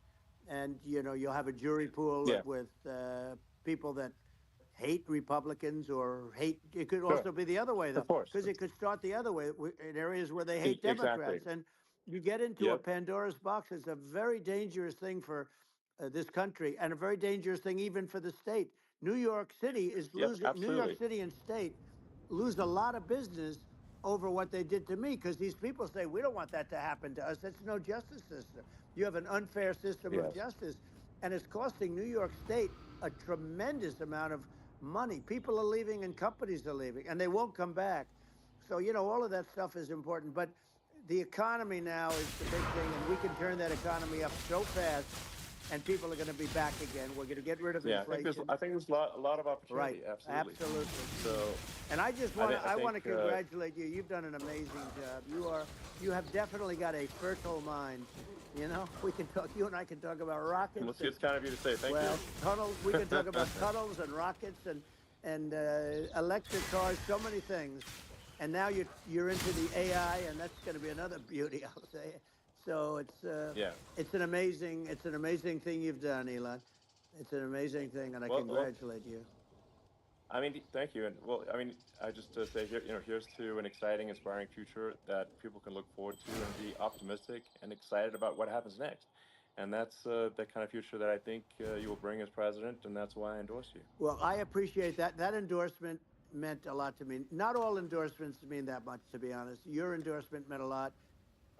And, you'll have a jury pool yeah, with people that hate Republicans or hate. It could sure, also be the other way, of though, course, because it could start the other way in areas where they hate exactly. Democrats. And you get into a Yep, Pandora's box. It's a very dangerous thing for this country, and a very dangerous thing even for the state. New York City is yep, losing. New York absolutely. City and state lose a lot of business over what they did to me, because these people say we don't want that to happen to us. That's no justice system. You have an unfair system of Yes, justice, and it's costing New York State a tremendous amount of money. People are leaving and companies are leaving, and they won't come back. So, all of that stuff is important. But the economy now is the big thing, and we can turn that economy up so fast, and people are going to be back again. We're going to get rid of yeah. inflation. I think there's a lot of Right. opportunity. Absolutely. Absolutely. So And I just I, want th- to I I want think to congratulate you. You've done an amazing job. You have definitely got a fertile mind. We can talk. You and I can talk about rockets it's and, kind of you to say thank you. well, tunnels. We can talk about tunnels and rockets and electric cars. So many things. And now you're into the AI, and that's going to be another beauty, I'll say. So Yeah. it's an amazing thing you've done, Elon. It's an amazing thing, and I Well, congratulate you. I mean, thank you. And well, I mean, I just say here, here's to an exciting, inspiring future that people can look forward to and be optimistic and excited about what happens next. And that's the kind of future that I think you will bring as president, and that's why I endorse you. Well, I appreciate that. That endorsement meant a lot to me. Not all endorsements mean that much, to be honest. Your endorsement meant a lot.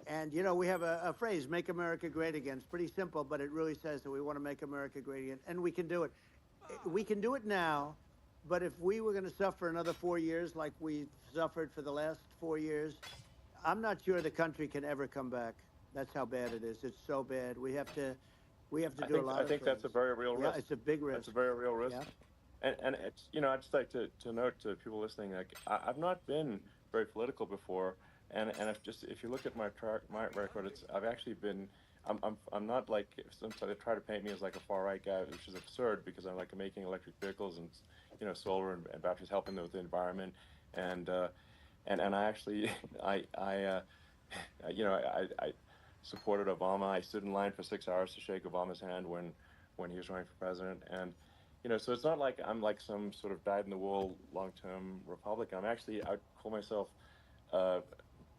And, we have a phrase, make America great again. It's pretty simple, but it really says that we want to make America great again. And we can do it. We can do it now. But if we were going to suffer another 4 years like we've suffered for the last 4 years, I'm not sure the country can ever come back. That's how bad it is. It's so bad. We have to do a lot I of think that's a things. very real Yeah, risk. it's a big That's a risk. very real risk. Yeah. And it's I'd just like to note to people listening, like I've not been very political before, and if you look at my record, I've actually been. I'm not like some they try to paint me as like a far right guy, which is absurd because I'm like making electric vehicles and solar and batteries helping with the environment, and and I actually I supported Obama. I stood in line for 6 hours to shake Obama's hand when he was running for president, and so it's not like I'm like some sort of dyed in the wool long term Republican. I'd call myself uh,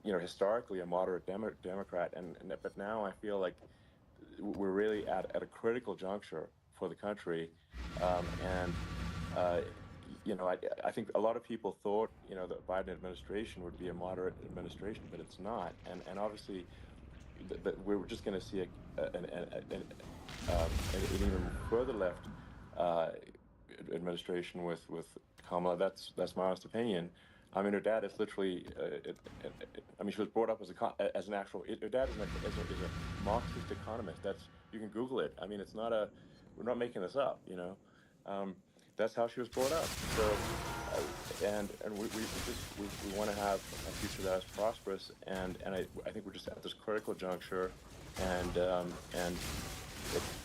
historically a moderate Democrat, and but now I feel like we're really at a critical juncture for the country, and uh, I think a lot of people thought the Biden administration would be a moderate administration, but it's not, and obviously that we're just going to see an even further left uh, administration with Kamala. That's my honest opinion. I mean, her dad is literally. I mean, she was brought up as an actual. Her dad is a Marxist economist. You can Google it. I mean, it's not a. We're not making this up. That's how she was brought up. So, and we want to have a future that is prosperous. And I think we're just at this critical juncture, and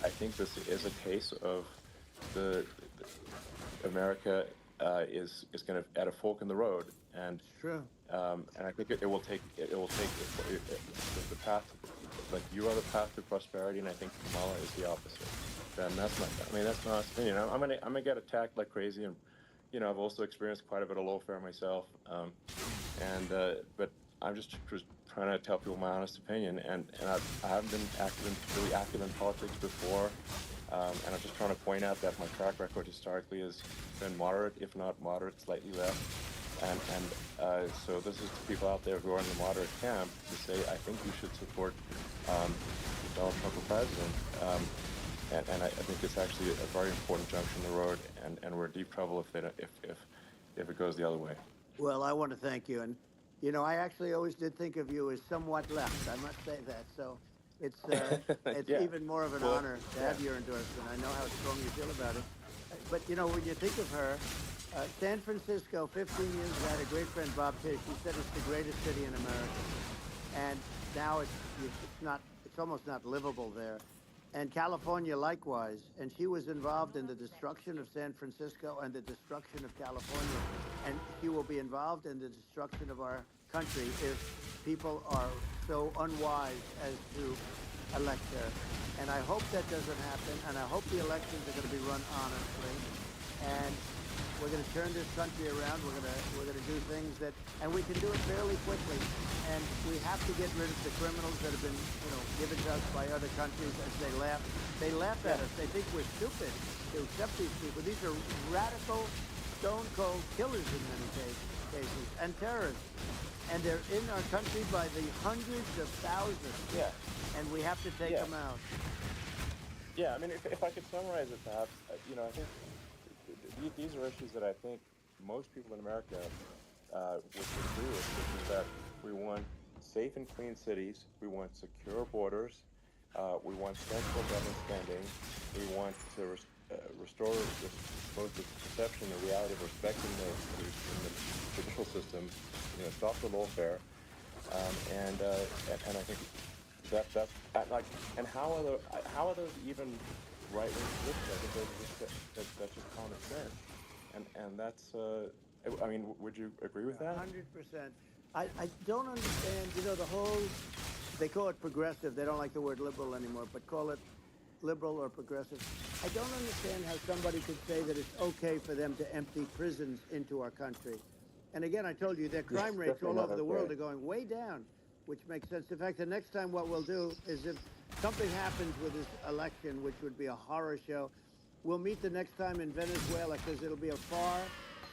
I think this is a case of the America is going to at a fork in the road, It's true. and I think the path, like you are the path to prosperity, and I think Kamala is the opposite. Then that's my honest opinion. I'm gonna get attacked like crazy, and I've also experienced quite a bit of lawfare myself, and but I'm just trying to tell people my honest opinion, and I haven't been really active in politics before, and I'm just trying to point out that my track record historically has been moderate, if not moderate, slightly left. So this is to people out there who are in the moderate camp to say, I think you should support Donald Trump for president. And I think it's actually a very important junction in the road, and we're in deep trouble if it goes the other way. Well, I want to thank you. And, I actually always did think of you as somewhat left. I must say that. So it's Yeah. even more of an Well, honor to have yeah. your endorsement. I know how strong you feel about it. But, when you think of her, San Francisco, 15 years ago, I had a great friend, Bob Tish. He said it's the greatest city in America. And now it's almost not livable there. And California likewise. And she was involved in the destruction of San Francisco and the destruction of California. And she will be involved in the destruction of our country if people are so unwise as to elect her. And I hope that doesn't happen. And I hope the elections are going to be run honestly. And we're going to turn this country around. We're going to do things and we can do it fairly quickly. And we have to get rid of the criminals that have been, given to us by other countries as they laugh. They laugh at us. They think we're stupid to accept these people. These are radical, stone cold killers in many cases, and terrorists. And they're in our country by the hundreds of thousands. Yeah. And we have to take Yeah. them out. Yeah. I mean, if I could summarize it, perhaps, I think these are issues that I think most people in America would agree with, which is that we want safe and clean cities, we want secure borders, we want sensible government spending, we want to restore both the perception and reality of respecting the judicial system, stop the lawfare, and I think that's like, and how are those even right wing positions? I think that's just common sense, and that's I mean, would you agree with that? 100%. I don't understand, the whole, they call it progressive. They don't like the word liberal anymore, but call it liberal or progressive. I don't understand how somebody could say that it's okay for them to empty prisons into our country. And again, I told you their crime It's rates definitely all not over the world okay. are going way down, which makes sense. In fact, the next time what we'll do is if something happens with this election, which would be a horror show, we'll meet the next time in Venezuela because it'll be a far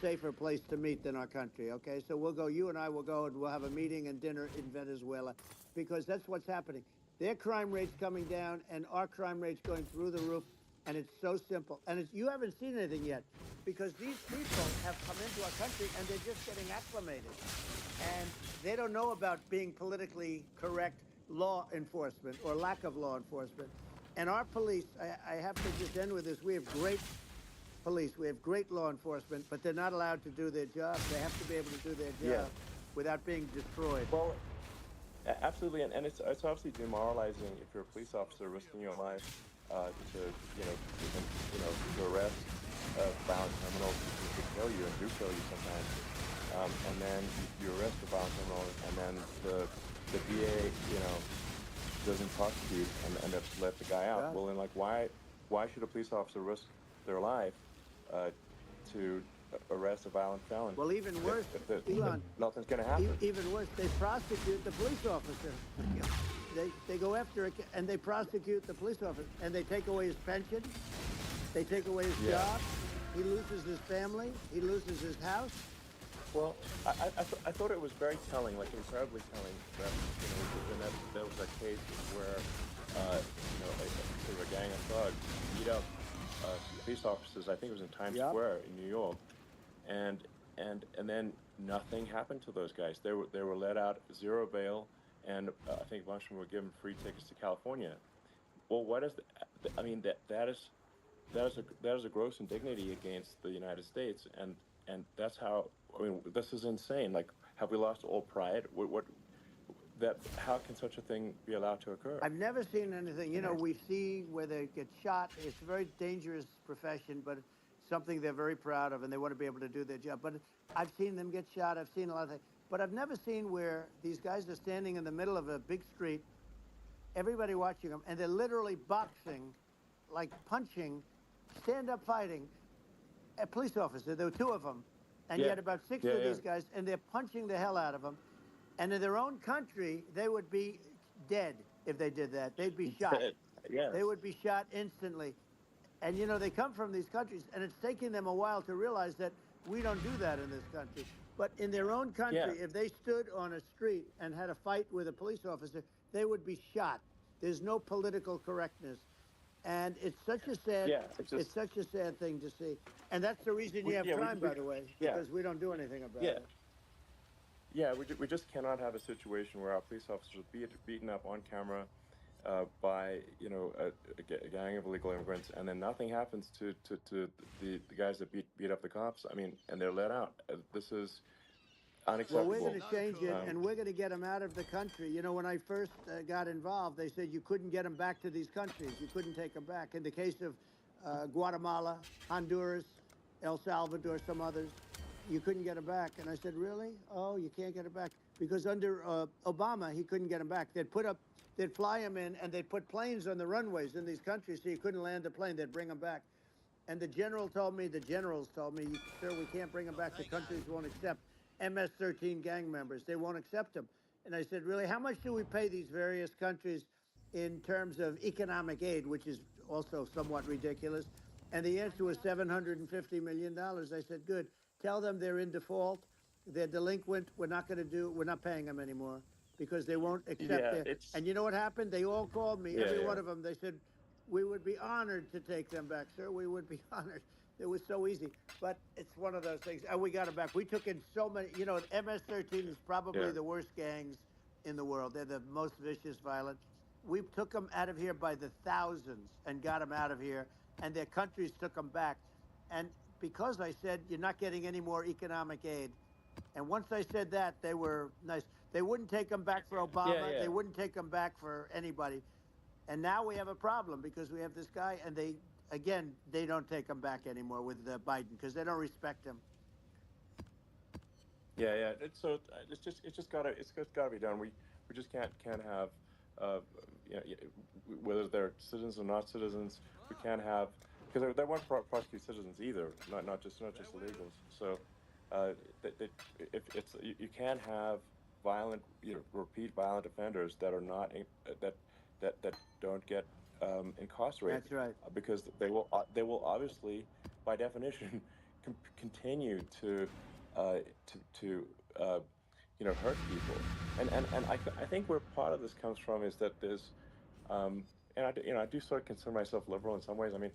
safer place to meet than our country. Okay, so we'll go. You and I will go, and we'll have a meeting and dinner in Venezuela because that's what's happening. Their crime rates coming down, and our crime rates going through the roof. And it's so simple. And you haven't seen anything yet because these people have come into our country and they're just getting acclimated. And they don't know about being politically correct law enforcement or lack of law enforcement. And our police, I have to just end with this. We have great police. We have great law enforcement, but they're not allowed to do their job. They have to be able to do their Yeah. job without being destroyed. Well, absolutely, and it's obviously demoralizing if you're a police officer risking your life to to arrest violent criminals who could kill you and do kill you sometimes, and then you arrest a violent criminal, and then the VA doesn't prosecute and that's let the guy out. Yeah. Well, then like why should a police officer risk their life uh, to arrest a violent felon Well, even worse, if Elon, nothing's going to happen? even worse, they prosecute the police officer. They go after it and they prosecute the police officer and they take away his pension. They take away his Yeah. job. He loses his family. He loses his house. Well, I thought it was very telling, like incredibly telling, that when there was a case where sort of a gang of thugs beat up police officers. I think it was in Times Yep. Square in New York, and and then nothing happened to those guys. They were let out, zero bail, and I think a bunch of them were given free tickets to California. Well, what is I mean that is a gross indignity against the United States, and that's how. I mean, this is insane. Like, have we lost all pride? What that? How can such a thing be allowed to occur? I've never seen anything. We see where they get shot. It's a very dangerous profession, but it's something they're very proud of, and they want to be able to do their job. But I've seen them get shot. I've seen a lot of things. But I've never seen where these guys are standing in the middle of a big street, everybody watching them, and they're literally boxing, like punching, stand-up fighting a police officer. There were two of them, and you Yeah, had about six yeah, of yeah. these guys, and they're punching the hell out of them. And in their own country, they would be dead if they did that. They'd be shot. They Yes. would be shot instantly. And they come from these countries, and it's taking them a while to realize that we don't do that in this country. But in their own Yeah. country, if they stood on a street and had a fight with a police officer, they would be shot. There's no political correctness. And Yeah. It's it's just. such a sad thing to see. And that's the reason you have crime, We by the way, yeah. because we don't do anything about Yeah. it. Yeah, we just cannot have a situation where our police officers are beaten up on camera by a gang of illegal immigrants, and then nothing happens to the guys that beat up the cops. I mean, and they're let out. This is Well, we're going unacceptable. to change it, Um, and we're going to get them out of the country. When I first got involved, they said you couldn't get them back to these countries. You couldn't take them back. In the case of Guatemala, Honduras, El Salvador, some others, you couldn't get them back. And I said, really? Oh, you can't get them back? Because under Obama, he couldn't get them back. They'd fly them in, and they'd put planes on the runways in these countries so you couldn't land a plane. They'd bring them back. And the generals told me, sir, we can't bring them back. The countries won't accept MS-13 gang members. They won't accept them. And I said, really, how much do we pay these various countries in terms of economic aid, which is also somewhat ridiculous? And the answer was $750 million. I said, good. Tell them they're in default. They're delinquent. We're not paying them anymore because they won't accept yeah, it. it's And you know what happened? They all called me, yeah, every one yeah, of them. They said, we would be honored to take them back, sir. We would be honored. It was so easy. But it's one of those things. And we got them back. We took in so many. MS-13 is probably yeah, the worst gangs in the world. They're the most vicious, violent. We took them out of here by the thousands and got them out of here. And their countries took them back. And because I said, you're not getting any more economic aid. And once I said that, they were nice. They wouldn't take them back for yeah, Obama. They yeah. wouldn't take them back for anybody. And now we have a problem because we have this guy, and they don't take him back anymore with Biden because they don't respect him. Yeah, yeah. It's just gotta be done. We just can't have uh, whether they're citizens or not citizens. We can't have, because they won't prosecute citizens either, not just illegals. So that if it's you can't have violent, repeat violent offenders that are not that don't get incarcerated, That's right. because they will obviously, by definition, continue uh, to uh, hurt people. And I think where part of this comes from is that there's and I do sort of consider myself liberal in some ways. I mean,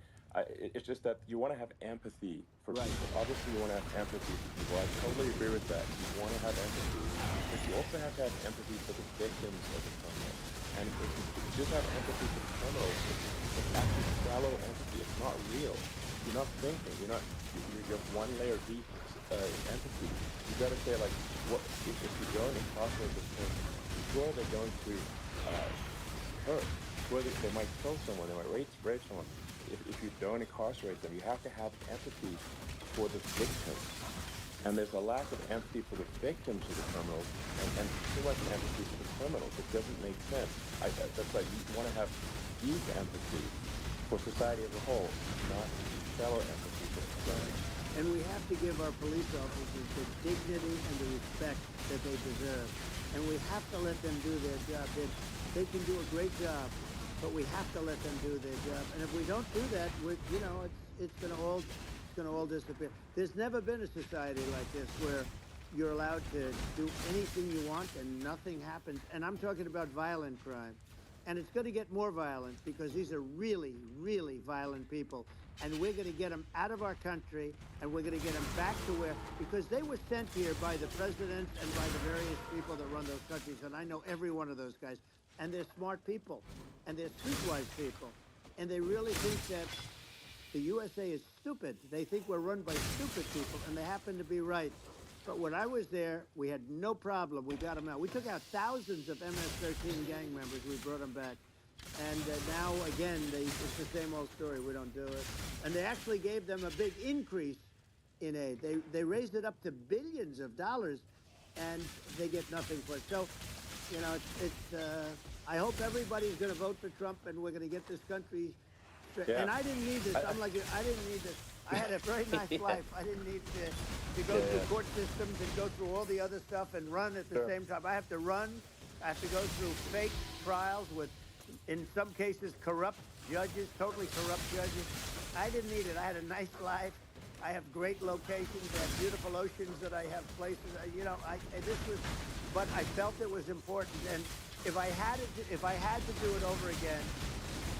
it's just that you want to have empathy for Right. people. Obviously, you want to have empathy for people. I totally agree with that. You want to have empathy, but you also have to have empathy for the victims of the criminal. And if you just have empathy for the criminals, it's actually shallow empathy. It's not real. You're not thinking. You're one layer deep in empathy. You got to say, like, what if you don't incarcerate this person? Sure, they're going to hurt. Sure, they might kill someone. They might rape someone. If you don't incarcerate them, you have to have empathy for the victims. And there's a lack of empathy for the victims of the criminals, and too much empathy for the criminals. It doesn't make sense. That's why you want to have deep empathy for society as a whole, not shallow empathy for society. And we have to give our police officers the dignity and the respect that they deserve. And we have to let them do their job. They can do a great job, but we have to let them do their job. And if we don't do that, it's going to all disappear. There's never been a society like this where you're allowed to do anything you want and nothing happens. And I'm talking about violent crime. And it's going to get more violent because these are really, really violent people. And we're going to get them out of our country, and we're going to get them back to where, because they were sent here by the presidents and by the various people that run those countries. And I know every one of those guys. And they're smart people, and they're streetwise people. And they really think that the USA is stupid. They think we're run by stupid people, and they happen to be right. But when I was there, we had no problem. We got them out. We took out thousands of MS-13 gang members. We brought them back. And now, again, it's the same old story. We don't do it. And they actually gave them a big increase in aid. They raised it up to billions of dollars, and they get nothing for it. So, I hope everybody's going to vote for Trump, and we're going to get this country straight. Yeah. And I didn't need this. I didn't need this. I had a very nice Yeah. life. I didn't need to go through court systems and go through all the other stuff and run at the same time. I have to run. I have to go through fake trials with, in some cases, corrupt judges, totally corrupt judges. I didn't need it. I had a nice life. I have great locations. I have beautiful oceans that I have places. But I felt it was important. And if I had to do it over again,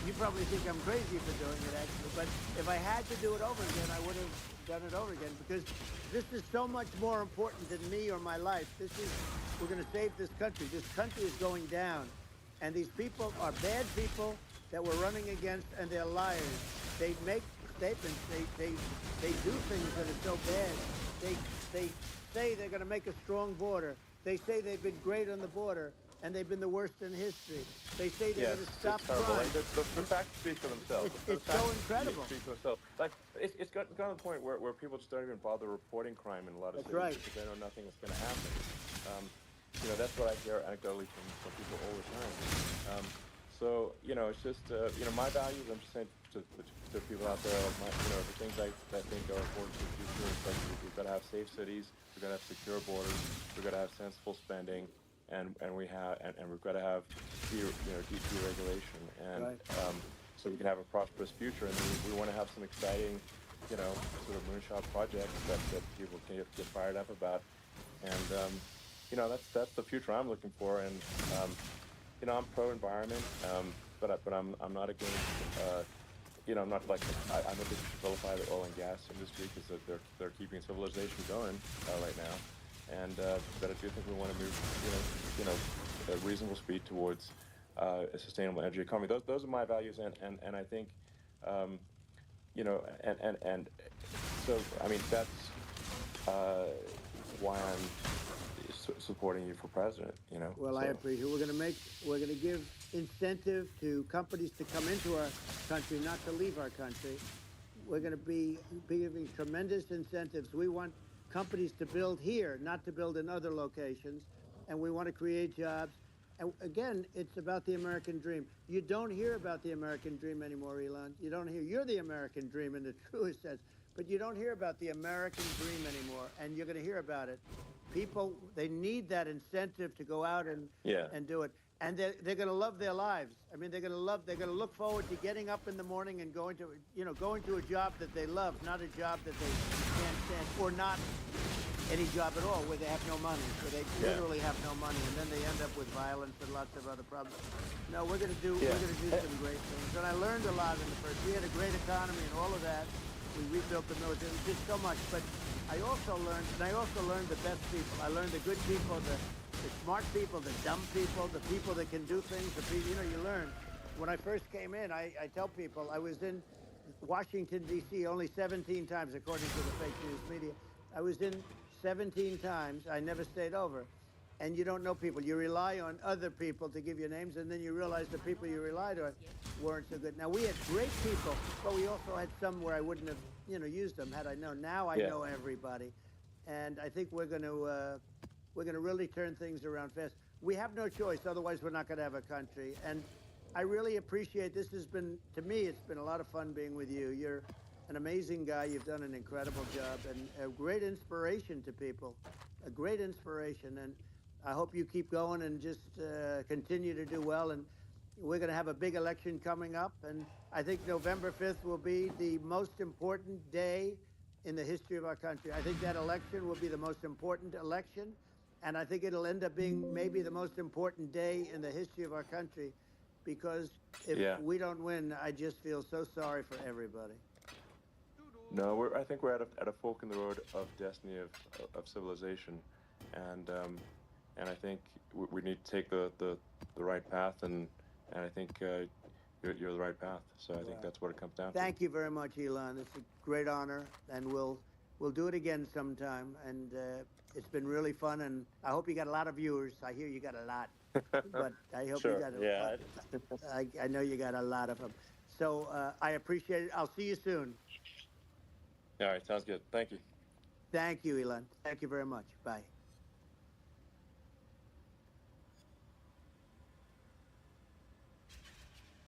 you probably think I'm crazy for doing it, actually. But if I had to do it over again, I would have done it over again, because this is so much more important than me or my life. We're going to save this country. This country is going down. And these people are bad people that we're running against, and they're liars. They make statements. They do things that are so bad. They say they're going to make a strong border. They say they've been great on the border, and they've been the worst in history. They say they're going to stop crime. Like, the facts speak for themselves. It's so incredible. Speak for themselves. Like, it's gotten to the point where people just don't even bother reporting crime in a lot of cities. Right. Because they know nothing is going to happen. That's what I hear anecdotally from people all the time. So it's just my values. I'm just saying to people out there, like the things I think are important to the future. Is like we've got to have safe cities. We've got to have secure borders. We've got to have sensible spending. And we've got to have deep deregulation, and Right. So we can have a prosperous future. And we want to have some exciting, sort of moonshot projects that people can get fired up about. And that's the future I'm looking for. And I'm pro environment, but I'm not against. I'm not like I don't think we should vilify the oil and gas industry, because they're keeping civilization going right now. And but I do think we want to move, at reasonable speed towards a sustainable energy economy. Those are my values, and I think, and so I mean that's why I'm supporting you for president. Well, so. I appreciate it. We're going to give incentive to companies to come into our country, not to leave our country. We're going to be giving tremendous incentives. We want companies to build here, not to build in other locations. And we want to create jobs. And again, it's about the American dream. You don't hear about the American dream anymore, Elon. You don't hear. You're the American dream in the truest sense, but you don't hear about the American dream anymore, and you're going to hear about it. People, they need that incentive to go out Yeah. and do it, and they're going to love their lives. I mean, they're going to look forward to getting up in the morning and going to, going to a job that they love, not a job that they can't stand, or not any job at all where they have no money, where they literally have no money, and then they end up with violence and lots of other problems. No, we're going to do some great things, and I learned a lot in the first. We had a great economy and all of that. We rebuilt the military. We did so much, but I also learned the best people. I learned the good people, the smart people, the dumb people, the people that can do things. The people, you learn. When I first came in, I tell people I was in Washington D.C. only 17 times, according to the fake news media. I was in 17 times. I never stayed over. And you don't know people. You rely on other people to give you names, and then you realize the people you relied on weren't so good. Now, we had great people, but we also had some where I wouldn't have, used them had I known. Now I know everybody. And I think we're going to really turn things around fast. We have no choice. Otherwise, we're not going to have a country. And I really appreciate this. Has been, to me, it's been a lot of fun being with you. You're an amazing guy. You've done an incredible job and a great inspiration to people, a great inspiration. And I hope you keep going and just continue to do well. And we're going to have a big election coming up. And I think November 5th will be the most important day in the history of our country. I think that election will be the most important election. And I think it'll end up being maybe the most important day in the history of our country, because if we don't win, I just feel so sorry for everybody. No, I think we're at a fork in the road of destiny of civilization, and I think we need to take the right path, and I think you're the right path. So I think that's what it comes down to. Thank you very much, Elon. It's a great honor, and we'll do it again sometime. And it's been really fun, and I hope you got a lot of viewers. I hear you got a lot, but I hope you got a lot. I know you got a lot of them. So I appreciate it. I'll see you soon. All right, sounds good. Thank you. Thank you, Elon. Thank you very much. Bye.